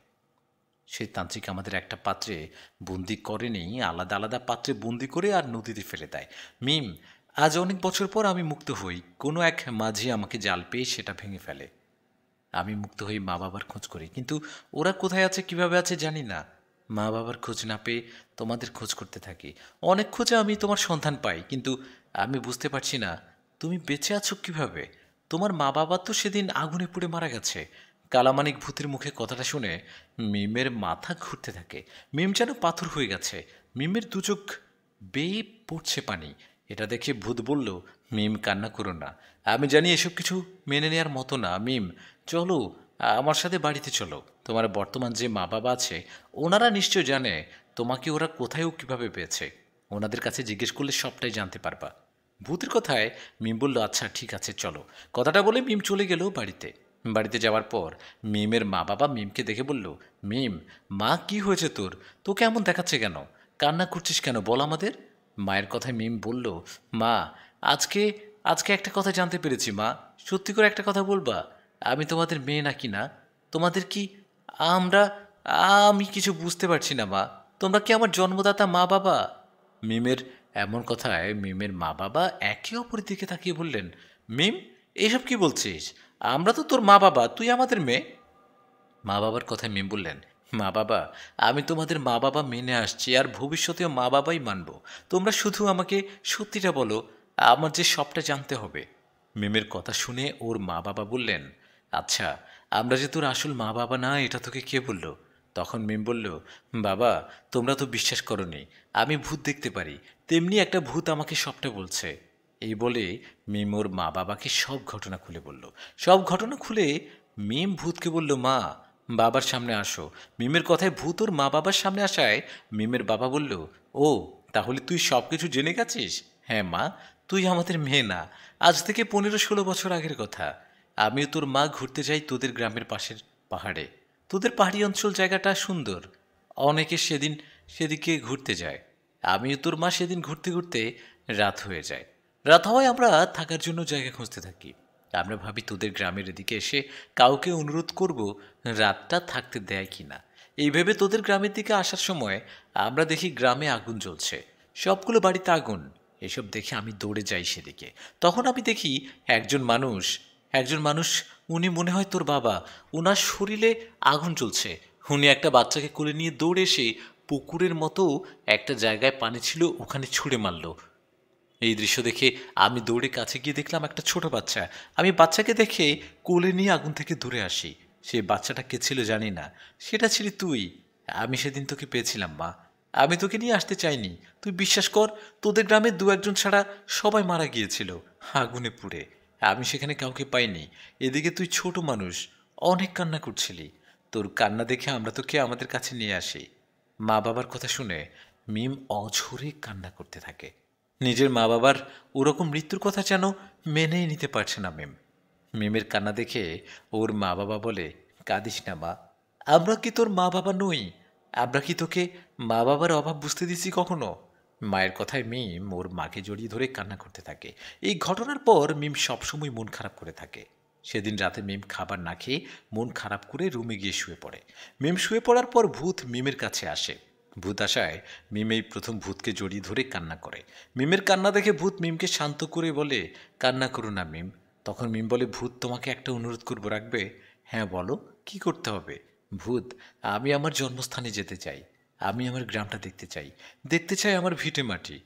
সেই তান্ত্রিক আমাদের একটা পাত্রে বন্দি করেনি, আলাদা আলাদা পাত্রে বন্দি করে আর নদীতে ফেলে দেয়। মিম, আজ অনেক বছর পর আমি মুক্ত হই। কোনো এক মাঝি আমাকে জাল পেয়ে সেটা ভেঙে ফেলে। আমি মুক্ত হই মা বাবার খোঁজ করি, কিন্তু ওরা কোথায় আছে কিভাবে আছে জানি না। মা বাবার খোঁজ না পেয়ে তোমাদের খোঁজ করতে থাকি। অনেক খোঁজে আমি তোমার সন্ধান পাই, কিন্তু আমি বুঝতে পারছি না তুমি বেঁচে আছো কিভাবে। তোমার মা বাবা তো সেদিন আগুনে পুড়ে মারা গেছে। কালামানিক ভূতের মুখে কথাটা শুনে মিমের মাথা ঘুরতে থাকে। মিম যেন পাথর হয়ে গেছে। মিমের দুচোখ বেয়ে পড়ছে পানি। এটা দেখে ভূত বলল, মিম কান্না করো না। আমি জানি এসব কিছু মেনে নেওয়ার মতো না। মিম, চলো আমার সাথে বাড়িতে চলো। তোমার বর্তমান যে মা বাবা আছে ওনারা নিশ্চয় জানে তোমাকে ওরা কোথায় ও কীভাবে পেয়েছে। ওনাদের কাছে জিজ্ঞেস করলে সবটাই জানতে পারবা। ভূতের কথায় মিম বলল, আচ্ছা ঠিক আছে চলো। কথাটা বলে মিম চলে গেল বাড়িতে। বাড়িতে যাওয়ার পর মিমের মা বাবা মিমকে দেখে বলল, মিম, মা কি হয়েছে তোর? তোকে এমন দেখাচ্ছে কেন? কান্না করছিস কেন বল আমাদের। মায়ের কথায় মিম বলল, মা, আজকে আজকে একটা কথা জানতে পেরেছি মা। সত্যি করে একটা কথা বলবা, আমি তোমাদের মেয়ে নাকি না? তোমাদের কি আমরা আমি কিছু বুঝতে পারছি না মা। তোমরা কি আমার জন্মদাতা মা বাবা? মিমের এমন কথায় মিমের মা বাবা একে অপরের দিকে তাকিয়ে বললেন, মিম, এসব কি বলছিস? আমরা তো তোর মা বাবা, তুই আমাদের মেয়ে। মা বাবার কথায় মিম বললেন, মা বাবা, আমি তোমাদের মা বাবা মেনে আসছি আর ভবিষ্যতেও মা বাবাই মানব। তোমরা শুধু আমাকে সত্যিটা বলো, আমার যে সবটা জানতে হবে। মিমের কথা শুনে ওর মা বাবা বললেন, আচ্ছা, আমরা যে তোর আসল মা বাবা না এটা তোকে কে বলল? তখন মিম বলল, বাবা, তোমরা তো বিশ্বাস করনি আমি ভূত দেখতে পারি, তেমনি একটা ভূত আমাকে সবটা বলছে। এই বলে মিম ওর মা বাবাকে সব ঘটনা খুলে বলল। সব ঘটনা খুলে মিম ভূতকে বলল, মা, বাবার সামনে আসো। মিমের কথায় ভূত ওর মা বাবার সামনে আসায় মিমের বাবা বলল, ও, তাহলে তুই সব কিছু জেনে গেছিস? হ্যাঁ মা, তুই আমাদের মেয়ে না। আজ থেকে 15-16 বছর আগের কথা। আমিও তোর মা ঘুরতে যাই তোদের গ্রামের পাশের পাহাড়ে। তোদের পাহাড়ি অঞ্চল জায়গাটা সুন্দর। অনেকে সেদিকে ঘুরতে যায়। আমিও তোর মা সেদিন ঘুরতে ঘুরতে রাত হয়ে যায়। রাত হওয়ায় আমরা থাকার জন্য জায়গা খুঁজতে থাকি। আমরা ভাবি তোদের গ্রামের এদিকে এসে কাউকে অনুরোধ করব রাতটা থাকতে দেয় কিনা। এই ভেবে তোদের গ্রামের দিকে আসার সময় আমরা দেখি গ্রামে আগুন জ্বলছে, সবগুলো বাড়িতে আগুন। এসব দেখে আমি দৌড়ে যাই সেদিকে। তখন আমি দেখি একজন মানুষ, উনি মনে হয় তোর বাবা, ওনার শরীরে আগুন জ্বলছে। উনি একটা বাচ্চাকে কোলে নিয়ে দৌড়ে এসে পুকুরের মতো একটা জায়গায় পানি ছিল, ওখানে ছুঁড়ে মারল। এই দৃশ্য দেখে আমি দৌড়ে কাছে গিয়ে দেখলাম একটা ছোট বাচ্চা। আমি বাচ্চাকে দেখে কোলে নিয়ে আগুন থেকে দূরে আসি। সেই বাচ্চাটা কে ছিল জানি না, সেটা ছিলি তুই। আমি সেদিন তোকে পেয়েছিলাম মা। আমি তোকে নিয়ে আসতে চাইনি। তুই বিশ্বাস কর, তোদের গ্রামে 2-1 ছাড়া সবাই মারা গিয়েছিল আগুনে পুড়ে। আমি সেখানে কাউকে পাইনি। এদিকে তুই ছোট মানুষ, অনেক কান্না করছিলি। তোর কান্না দেখে আমরা তোকে আমাদের কাছে নিয়ে আসি। মা বাবার কথা শুনে মিম অঝরে কান্না করতে থাকে। নিজের মা বাবার ওরকম মৃত্যুর কথা যেন মেনেই নিতে পারছে না মিমের কান্না দেখে ওর মা বাবা বলে, কাঁদিস না মা, আমরা কি তোর মা বাবা নই? আমরা কি তোকে মা বাবার অভাব বুঝতে দিছি কখনো? মায়ের কথায় মিম ওর মাকে জড়িয়ে ধরে কান্না করতে থাকে। এই ঘটনার পর মিম সবসময় মন খারাপ করে থাকে। সেদিন রাতে মিম খাবার না খেয়ে মন খারাপ করে রুমে গিয়ে শুয়ে পড়ে। মিম শুয়ে পড়ার পর ভূত মিমের কাছে আসে। ভূত আসায় মিম এই প্রথম ভূতকে জড়িয়ে ধরে কান্না করে। মিমের কান্না দেখে ভূত মিমকে শান্ত করে বলে, কান্না করো না মিম। তখন মিম বলে, ভূত তোমাকে একটা অনুরোধ করবো, রাখবে? হ্যাঁ বলো, কি করতে হবে? ভূত, আমি আমার জন্মস্থানে যেতে চাই। আমি আমার গ্রামটা দেখতে চাই আমার ভিটে মাটি।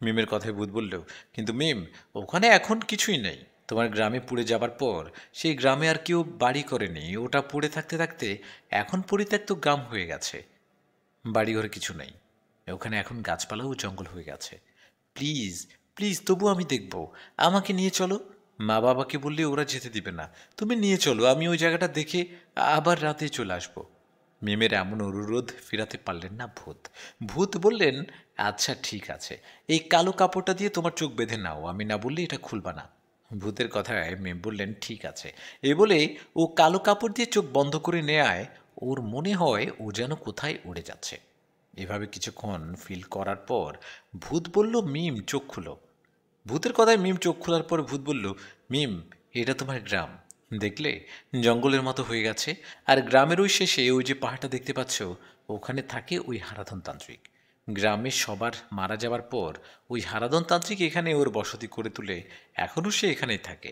মিমের কথায় ভূত বলল, কিন্তু মিম, ওখানে এখন কিছুই নেই। তোমার গ্রামে পুড়ে যাবার পর সেই গ্রামে আর কেউ বাড়ি করেনি। ওটা পুড়ে থাকতে থাকতে এখন পরিত্যক্ত গ্রাম হয়ে গেছে। বাড়িঘরে কিছু নেই। ওখানে এখন গাছপালা ও জঙ্গল হয়ে গেছে। প্লিজ প্লিজ, তবু আমি দেখব। আমাকে নিয়ে চলো। মা বাবাকে বললে ওরা যেতে দিবে না। তুমি নিয়ে চলো, আমি ওই জায়গাটা দেখে আবার রাতে চলে আসবো। মিমের এমন অনুরোধ ফিরাতে পারলেন না ভূত। ভূত বললেন, আচ্ছা ঠিক আছে, এই কালো কাপড়টা দিয়ে তোমার চোখ বেঁধে নাও, আমি না বললে এটা খুলবা না। ভূতের কথায় মিম বললেন, ঠিক আছে। এ বলে ও কালো কাপড় দিয়ে চোখ বন্ধ করে নেয়। ওর মনে হয় ও যেন কোথায় উড়ে যাচ্ছে। এভাবে কিছুক্ষণ ফিল করার পর ভূত বলল, মিম চোখ খুলো। ভূতের কথায় মিম চোখ খোলার পর ভূত বলল, মিম, এটা তোমার গ্রাম, দেখলে জঙ্গলের মতো হয়ে গেছে। আর গ্রামের ওই শেষে ওই যে পাহাড়টা দেখতে পাচ্ছ, ওখানে থাকে ওই হারাধন তান্ত্রিক। গ্রামের সবার মারা যাওয়ার পর ওই হারাধন তান্ত্রিক এখানে ওর বসতি করে তুলে এখনও সে এখানেই থাকে।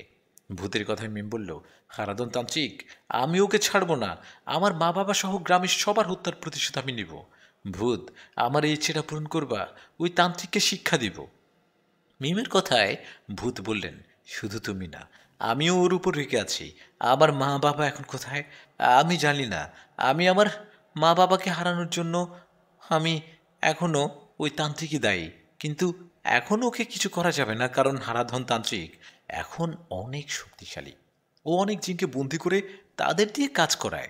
ভূতের কথায় মিম বলল, হারাধন তান্ত্রিক, আমি ওকে ছাড়বো না। আমার মা বাবা সহ গ্রামের সবার হত্যার প্রতিশোধ আমি নিব। ভূত, আমার এই ইচ্ছেটা পূরণ করবা, ওই তান্ত্রিককে শিক্ষা দিব। মিমের কথায় ভূত বললেন, শুধু তুমি না, আমিও ওর উপর রেগে আছি। আমার মা বাবা এখন কোথায় আমি জানি না। আমি আমার মা বাবাকে হারানোর জন্য আমি এখনও ওই তান্ত্রিকই দায়ী। কিন্তু এখন ওকে কিছু করা যাবে না, কারণ হারাধন তান্ত্রিক এখন অনেক শক্তিশালী। ও অনেক জিনকে বন্দি করে তাদের দিয়ে কাজ করায়।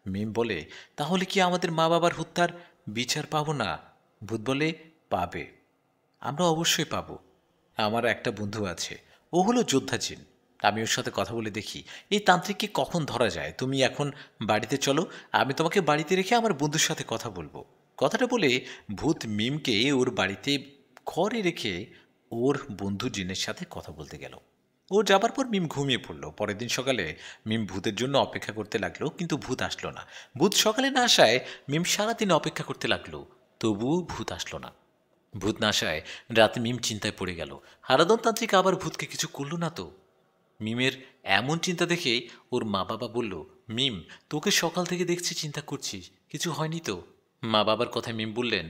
মিম বলে, তাহলে কি আমাদের মা বাবার হত্যার বিচার পাবো না? ভূত বলে, পাবে, আমরা অবশ্যই পাবো। আমার একটা বন্ধু আছে, ও হলো যোদ্ধা জিন। আমি ওর সাথে কথা বলে দেখি এই তান্ত্রিককে কখন ধরা যায়। তুমি এখন বাড়িতে চলো, আমি তোমাকে বাড়িতে রেখে আমার বন্ধুর সাথে কথা বলবো। কথাটা বলে ভূত মিমকে ওর বাড়িতে ঘরে রেখে ওর বন্ধু জিনের সাথে কথা বলতে গেল। ও যাবার পর মিম ঘুমিয়ে পড়ল। পরের দিন সকালে মিম ভূতের জন্য অপেক্ষা করতে লাগলো, কিন্তু ভূত আসলো না। ভূত সকালে না আসায় মিম সারাদিন অপেক্ষা করতে লাগলো, তবুও ভূত আসলো না। ভূত না আসায় রাতে মিম চিন্তায় পড়ে গেল, হারাধন তান্ত্রিক আবার ভূতকে কিছু করল না তো। মিমের এমন চিন্তা দেখে ওর মা বাবা বলল, মিম, তোকে সকাল থেকে দেখছি চিন্তা করছিস, কিছু হয়নি তো? মা বাবার কথায় মিম বললেন,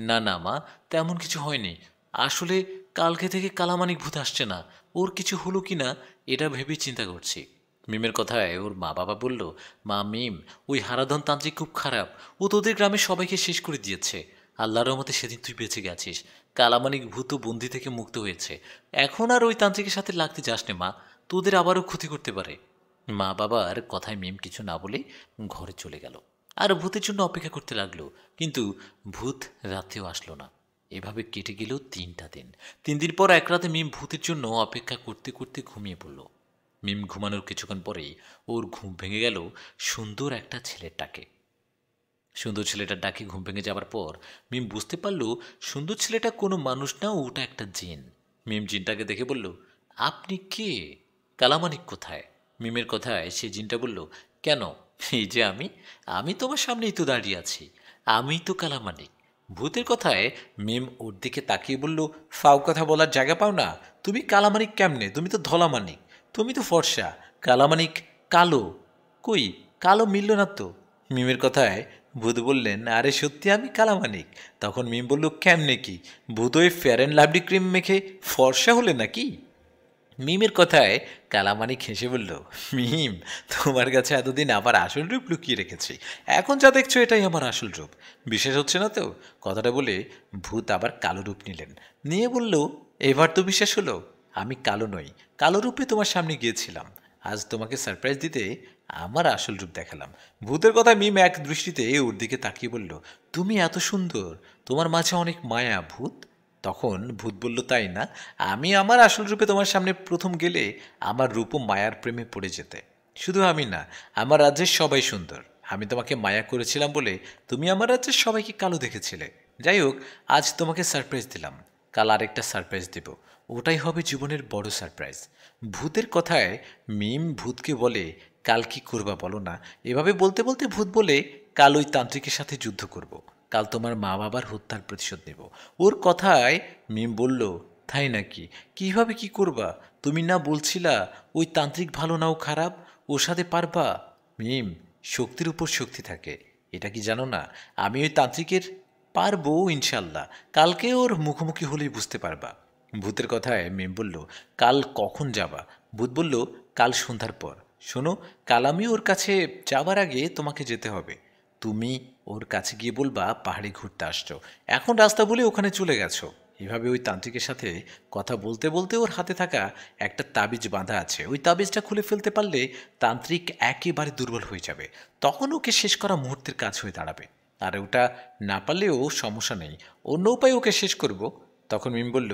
না না মা, তেমন কিছু হয়নি। আসলে কালকে থেকে কালামানিক ভূত আসছে না, ওর কিছু হলো কি না এটা ভেবেই চিন্তা করছি। মিমের কথায় ওর মা বাবা বলল, মা মিম, ওই হারাধন তান্ত্রিক খুব খারাপ। ও তোদের গ্রামের সবাইকে শেষ করে দিয়েছে। আল্লাহর রহমতে সেদিন তুই বেঁচে গেছিস। কালামানিক ভূত বন্দি থেকে মুক্ত হয়েছে। এখন আর ওই তান্ত্রিকের সাথে লাগতে যাস নে মা, তোদের আবারও ক্ষতি করতে পারে। মা বাবার কথায় মিম কিছু না বলে ঘরে চলে গেল আর ভূতের জন্য অপেক্ষা করতে লাগলো। কিন্তু ভূত রাতেও আসলো না। এভাবে কেটে গেল 3টা দিন। 3 দিন পর এক রাতে মিম ভূতের জন্য অপেক্ষা করতে করতে ঘুমিয়ে পড়ল। মিম ঘুমানোর কিছুক্ষণ পরেই ওর ঘুম ভেঙে গেল সুন্দর একটা ছেলের ডাকে। সুন্দর ছেলেটার ডাকে ঘুম ভেঙে যাবার পর মিম বুঝতে পারল সুন্দর ছেলেটা কোনো মানুষ না, ওটা একটা জিন। মিম জিনটাকে দেখে বলল, আপনি কে? কালামানিক কোথায়? মিমের কথায় সে জিনটা বলল, কেন, এই যে আমি আমি তোমার সামনেই তো দাঁড়িয়ে আছি, আমি তো কালামানিক। ভূতের কথায় মিম ওর দিকে তাকিয়ে বলল, ফাও কথা বলার জায়গা পাও না? তুমি কালামানিক কেমনে? তুমি তো ধলামানিক, তুমি তো ফর্সা। কালামানিক কালো, কই কালো মিলল না তো। মিমের কথায় ভূত বললেন, আরে সত্যি আমি কালামানিক। তখন মিম বলল, কেমনে কি? ভূত ওই ফেয়ার অ্যান্ড লাভলি ক্রিম মেখে ফর্সা হলে নাকি? মিমের কথায় কালামানিক হেসে বলল, মিম তোমার কাছে এতদিন আবার আসল রূপ লুকিয়ে রেখেছি, এখন যা দেখছো এটাই আমার আসল রূপ। বিশ্বাস হচ্ছে না তো? কথাটা বলে ভূত আবার কালো রূপ নিলেন, নিয়ে বলল, এবার তো বিশ্বাস হলো? আমি কালো নই, কালো রূপে তোমার সামনে গিয়েছিলাম, আজ তোমাকে সারপ্রাইজ দিতে আমার আসল রূপ দেখালাম। ভূতের কথা মিম এক দৃষ্টিতে ওর দিকে তাকিয়ে বলল, তুমি এত সুন্দর, তোমার মাঝে অনেক মায়া ভূত। তখন ভূত বলল, তাই না? আমি আমার আসল রূপে তোমার সামনে প্রথম গেলে আমার রূপও মায়ার প্রেমে পড়ে যেতে। শুধু আমি না, আমার রাজ্যের সবাই সুন্দর। আমি তোমাকে মায়া করেছিলাম বলে তুমি আমার রাজ্যের সবাইকে কালো দেখেছিলে। যাই হোক, আজ তোমাকে সারপ্রাইজ দিলাম, কাল আরেকটা সারপ্রাইজ দেব, ওটাই হবে জীবনের বড় সারপ্রাইজ। ভূতের কথায় মিম ভূতকে বলে, কাল কি করবা বলো না? এভাবে বলতে বলতে ভূত বলে, কাল ওই তান্ত্রিকের সাথে যুদ্ধ করব, কাল তোমার মা বাবার হত্যার প্রতিশোধ নেব। ওর কথায় মিম বলল, তাই নাকি? কিভাবে কি করবা? তুমি না বলছিলা ওই তান্ত্রিক ভালো নাও খারাপ, ওর সাথে পারবা? মিম, শক্তির উপর শক্তি থাকে, এটা কি জানো না? আমি ওই তান্ত্রিকের পারবো ইনশাল্লাহ, কালকে ওর মুখোমুখি হলেই বুঝতে পারবা। ভূতের কথায় মিম বলল, কাল কখন যাবা? ভূত বলল, কাল সন্ধ্যার পর। শোনো, কাল আমি ওর কাছে যাবার আগে তোমাকে যেতে হবে। তুমি ওর কাছে গিয়ে বলবা পাহাড়ে ঘুরতে আসছো, এখন রাস্তা বলে ওখানে চলে গেছো। এভাবে ওই তান্ত্রিকের সাথে কথা বলতে বলতে ওর হাতে থাকা একটা তাবিজ বাঁধা আছে, ওই তাবিজটা খুলে ফেলতে পারলে তান্ত্রিক একেবারে দুর্বল হয়ে যাবে, তখন ওকে শেষ করা মুহূর্তের কাজ হয়ে দাঁড়াবে। আর ওটা না পারলেও সমস্যা নেই, অন্য উপায়ে ওকে শেষ করব। তখন মিম বলল,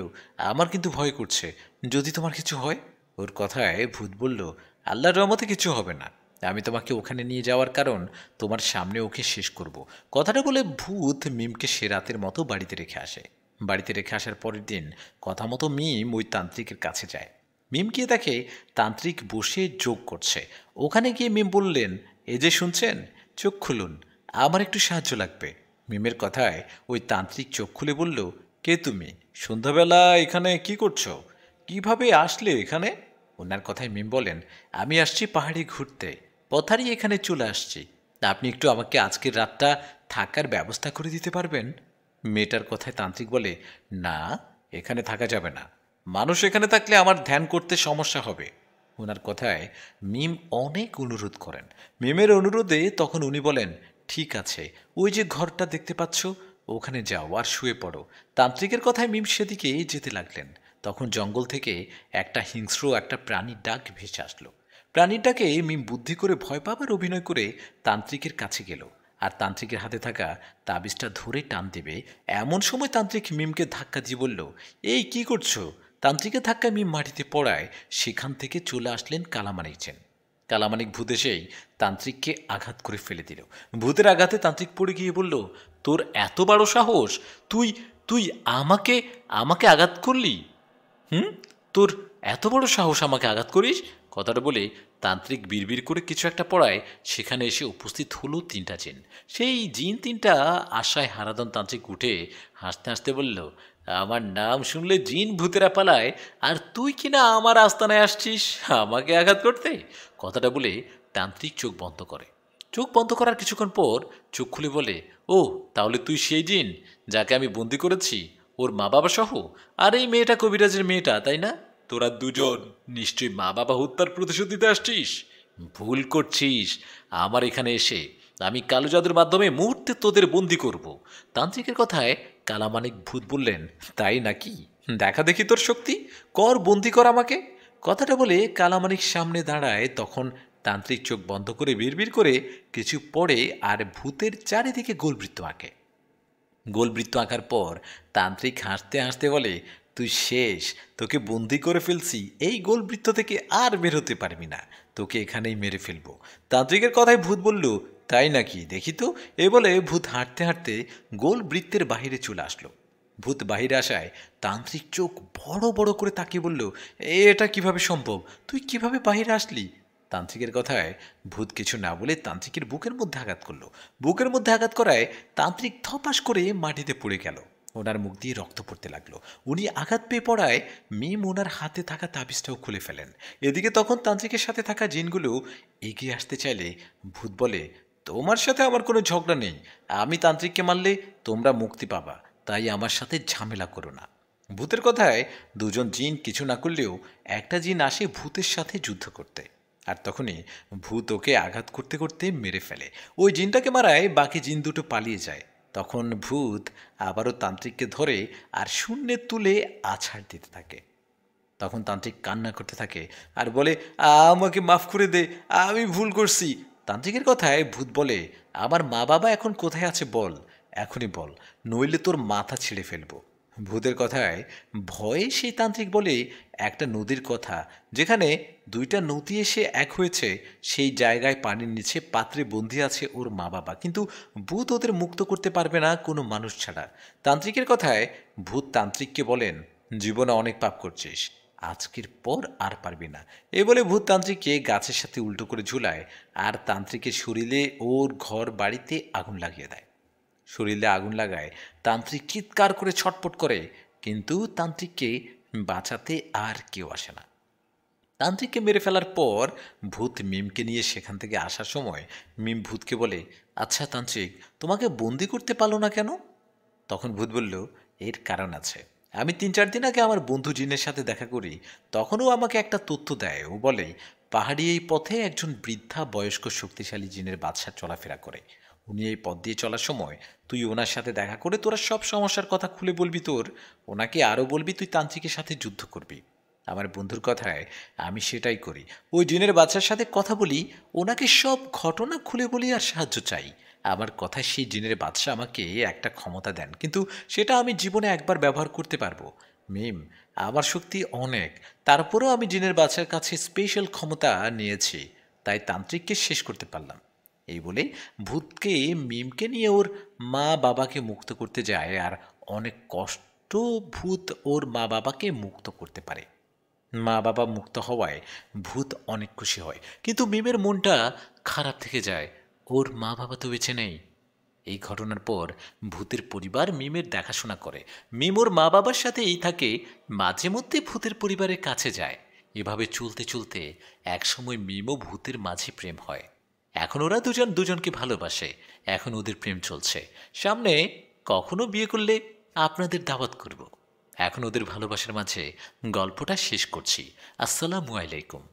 আমার কিন্তু ভয় করছে, যদি তোমার কিছু হয়। ওর কথায় ভূত বলল, আল্লাহর রহমতে কিছু হবে না, আমি তোমাকে ওখানে নিয়ে যাওয়ার কারণ তোমার সামনে ওকে শেষ করব। কথাটা বলে ভূত মিমকে সে রাতের মতো বাড়িতে রেখে আসে। বাড়িতে রেখে আসার পরের দিন কথা মতো মিম ওই তান্ত্রিকের কাছে যায়। মিম গিয়ে দেখে তান্ত্রিক বসে যোগ করছে। ওখানে গিয়ে মিম বললেন, এই যে শুনছেন, চোখ খুলুন, আমার একটু সাহায্য লাগবে। মিমের কথায় ওই তান্ত্রিক চোখ খুলে বলল, কে তুমি? সন্ধ্যাবেলা এখানে কি করছো? কিভাবে আসলে এখানে? ওনার কথায় মিম বলেন, আমি আসছি পাহাড়ে ঘুরতে, পথারই এখানে চলে আসছি, আপনি একটু আমাকে আজকের রাতটা থাকার ব্যবস্থা করে দিতে পারবেন? মেয়েটার কথায় তান্ত্রিক বলে, না, এখানে থাকা যাবে না, মানুষ এখানে থাকলে আমার ধ্যান করতে সমস্যা হবে। ওনার কথায় মিম অনেক অনুরোধ করেন। মিমের অনুরোধে তখন উনি বলেন, ঠিক আছে, ওই যে ঘরটা দেখতে পাচ্ছ, ওখানে যাও আর শুয়ে পড়ো। তান্ত্রিকের কথায় মিম সেদিকে যেতে লাগলেন। তখন জঙ্গল থেকে একটা হিংস্র একটা প্রাণীর ডাক ভেসে আসলো। প্রাণীটাকে মিম বুদ্ধি করে ভয় পাবার অভিনয় করে তান্ত্রিকের কাছে গেল, আর তান্ত্রিকের হাতে থাকা তাবিজটা ধরে টান দেবে এমন সময় তান্ত্রিক মিমকে ধাক্কা দিয়ে বলল, এই কি করছো? তান্ত্রিকের ধাক্কায় মিম মাটিতে পড়ায় সেখান থেকে চলে আসলেন কালামানিক সেন। কালামানিক ভূত এসেই তান্ত্রিককে আঘাত করে ফেলে দিল। ভূতের আঘাতে তান্ত্রিক পড়ে গিয়ে বলল, তোর এত বড় সাহস, তুই তুই আমাকে আমাকে আঘাত করলি? তোর এত বড় সাহস আমাকে আঘাত করিস? কথাটা বলে তান্ত্রিক বিড়বিড় করে কিছু একটা পড়ায় সেখানে এসে উপস্থিত হলো 3টা জিন। সেই জিন 3টা আশায় হারাধন তান্ত্রিক উঠে হাসতে হাসতে বলল, আমার নাম শুনলে জিন ভূতেরা পালায়, আর তুই কিনা আমার আস্তানায় আসছিস আমাকে আঘাত করতে? কথাটা বলে তান্ত্রিক চোখ বন্ধ করে। চোখ বন্ধ করার কিছুক্ষণ পর চোখ খুলে বলে, ও তাহলে তুই সেই জিন যাকে আমি বন্দি করেছি, ওর মা বাবা সহ, আর এই মেয়েটা কবিরাজের মেয়েটা, তাই না? তোরা দুজন নিশ্চয়ই মা বাবা হত্যার প্রতিশোধ দিতে আসছিস। ভুল করছিস, আমার এখানে এসে আমি কালো জাদুর মাধ্যমে মুহূর্তে তোদের বন্দি করব। তান্ত্রিকের কথায় কালামানিক ভূত বললেন, তাই নাকি? দেখা দেখি তোর শক্তি, কর বন্দি কর আমাকে। কথাটা বলে কালামানিক সামনে দাঁড়ায়। তখন তান্ত্রিক চোখ বন্ধ করে বিড়বিড় করে কিছু পড়ে আর ভূতের চারিদিকে গোলবৃত্ত আঁকে। গোলবৃত্ত আঁকার পর তান্ত্রিক হাসতে হাসতে বলে, তুই শেষ, তোকে বন্দি করে ফেলছি, এই গোলবৃত্ত থেকে আর বের হতে পারবি না, তোকে এখানেই মেরে ফেলবো। তান্ত্রিকের কথায় ভূত বলল, তাই নাকি, দেখি তো। এ বলে ভূত হাঁটতে হাঁটতে গোল বৃত্তের বাহিরে চলে আসলো। ভূত বাহিরে আসায় তান্ত্রিক চোখ বড় বড় করে তাকিয়ে বলল, এটা কিভাবে সম্ভব, তুই কিভাবে বাহিরে আসলি? তান্ত্রিকের কথায় ভূত কিছু না বলে তান্ত্রিকের বুকের মধ্যে আঘাত করলো। বুকের মধ্যে আঘাত করায় তান্ত্রিক ধপাস করে মাটিতে পড়ে গেল। ওনার মুখ দিয়ে রক্ত পড়তে লাগলো। উনি আঘাত পেয়ে পড়ায় মিম ওনার হাতে থাকা তাবিজটাও খুলে ফেলেন। এদিকে তখন তান্ত্রিকের সাথে থাকা জিনগুলো এগিয়ে আসতে চাইলে ভূত বলে, তোমার সাথে আমার কোনো ঝগড়া নেই, আমি তান্ত্রিককে মারলে তোমরা মুক্তি পাবা, তাই আমার সাথে ঝামেলা করো না। ভূতের কথায় দুজন জিন কিছু না করলেও একটা জিন আসে ভূতের সাথে যুদ্ধ করতে, আর তখনই ভূত ওকে আঘাত করতে করতে মেরে ফেলে। ওই জিনটাকে মারায় বাকি জিন দুটো পালিয়ে যায়। তখন ভূত আবারও তান্ত্রিককে ধরে আর শূন্যে তুলে আছাড় দিতে থাকে। তখন তান্ত্রিক কান্না করতে থাকে আর বলে, আমাকে মাফ করে দে, আমি ভুল করছি। তান্ত্রিকের কথায় ভূত বলে, আমার মা বাবা এখন কোথায় আছে বল, এখনই বল, নইলে তোর মাথা ছিঁড়ে ফেলবো। ভূতের কথায় ভয়ে সেই তান্ত্রিক বলে, একটা নদীর কথা, যেখানে দুইটা নদী এসে এক হয়েছে, সেই জায়গায় পানির নিচে পাত্রে বন্দি আছে ওর মা বাবা, কিন্তু ভূত ওদের মুক্ত করতে পারবে না কোনো মানুষ ছাড়া। তান্ত্রিকের কথায় ভূত তান্ত্রিককে বলেন, জীবনে অনেক পাপ করছিস, আজকের পর আর পারবি না। এ বলে ভূত তান্ত্রিককে গাছের সাথে উল্টো করে ঝুলায় আর তান্ত্রিকের শরীরে ওর ঘর বাড়িতে আগুন লাগিয়ে দেয়। শরীরে আগুন লাগায় তান্ত্রিক চিৎকার করে ছটপট করে, কিন্তু তান্ত্রিককে বাঁচাতে আর কেউ আসে না। তান্ত্রিককে মেরে ফেলার পর ভূত মিমকে নিয়ে সেখান থেকে আসার সময় মিম ভূতকে বলে, আচ্ছা তান্ত্রিক, তোমাকে বন্দি করতে পারলো না কেন? তখন ভূত বলল, এর কারণ আছে। আমি 3-4 দিন আগে আমার বন্ধু জিনের সাথে দেখা করি, তখনও আমাকে একটা তথ্য দেয়। ও বলে, পাহাড়ি এই পথে একজন বৃদ্ধা বয়স্ক শক্তিশালী জিনের বাদশা চলাফেরা করে। উনি এই পথ দিয়ে চলার সময় তুই ওনার সাথে দেখা করে তোরা সব সমস্যার কথা খুলে বলবি তোর, ওনাকে আরও বলবি তুই তান্ত্রিকের সাথে যুদ্ধ করবি। আমার বন্ধুর কথায় আমি সেটাই করি, ওই জিনের বাদশার সাথে কথা বলি, ওনাকে সব ঘটনা খুলে বলি আর সাহায্য চাই। আমার কথায় সেই জিনের বাদশা আমাকে একটা ক্ষমতা দেন, কিন্তু সেটা আমি জীবনে একবার ব্যবহার করতে পারবো। মিম, আমার শক্তি অনেক, তারপরেও আমি জিনের বাদশার কাছে স্পেশাল ক্ষমতা নিয়েছি, তাই তান্ত্রিককে শেষ করতে পারলাম। এই বলে ভূতকে মিমকে নিয়ে ওর মা বাবাকে মুক্ত করতে যায়, আর অনেক কষ্ট ভূত ওর মা বাবাকে মুক্ত করতে পারে। মা বাবা মুক্ত হওয়ায় ভূত অনেক খুশি হয়, কিন্তু মিমের মনটা খারাপ থেকে যায়, ওর মা বাবা তো বেঁচে নেই। এই ঘটনার পর ভূতের পরিবার মিমের দেখাশোনা করে। মিম ওর মা বাবার সাথেই থাকে, মাঝে মধ্যে ভূতের পরিবারের কাছে যায়। এভাবে চলতে চলতে একসময় মিম ও ভূতের মাঝে প্রেম হয়। এখন ওরা দুজন দুজনকে ভালোবাসে, এখন ওদের প্রেম চলছে। সামনে কখনো বিয়ে করলে আপনাদের দাওয়াত করব। এখন ওদের ভালোবাসার মাঝে গল্পটা শেষ করছি। আসসালামু আলাইকুম।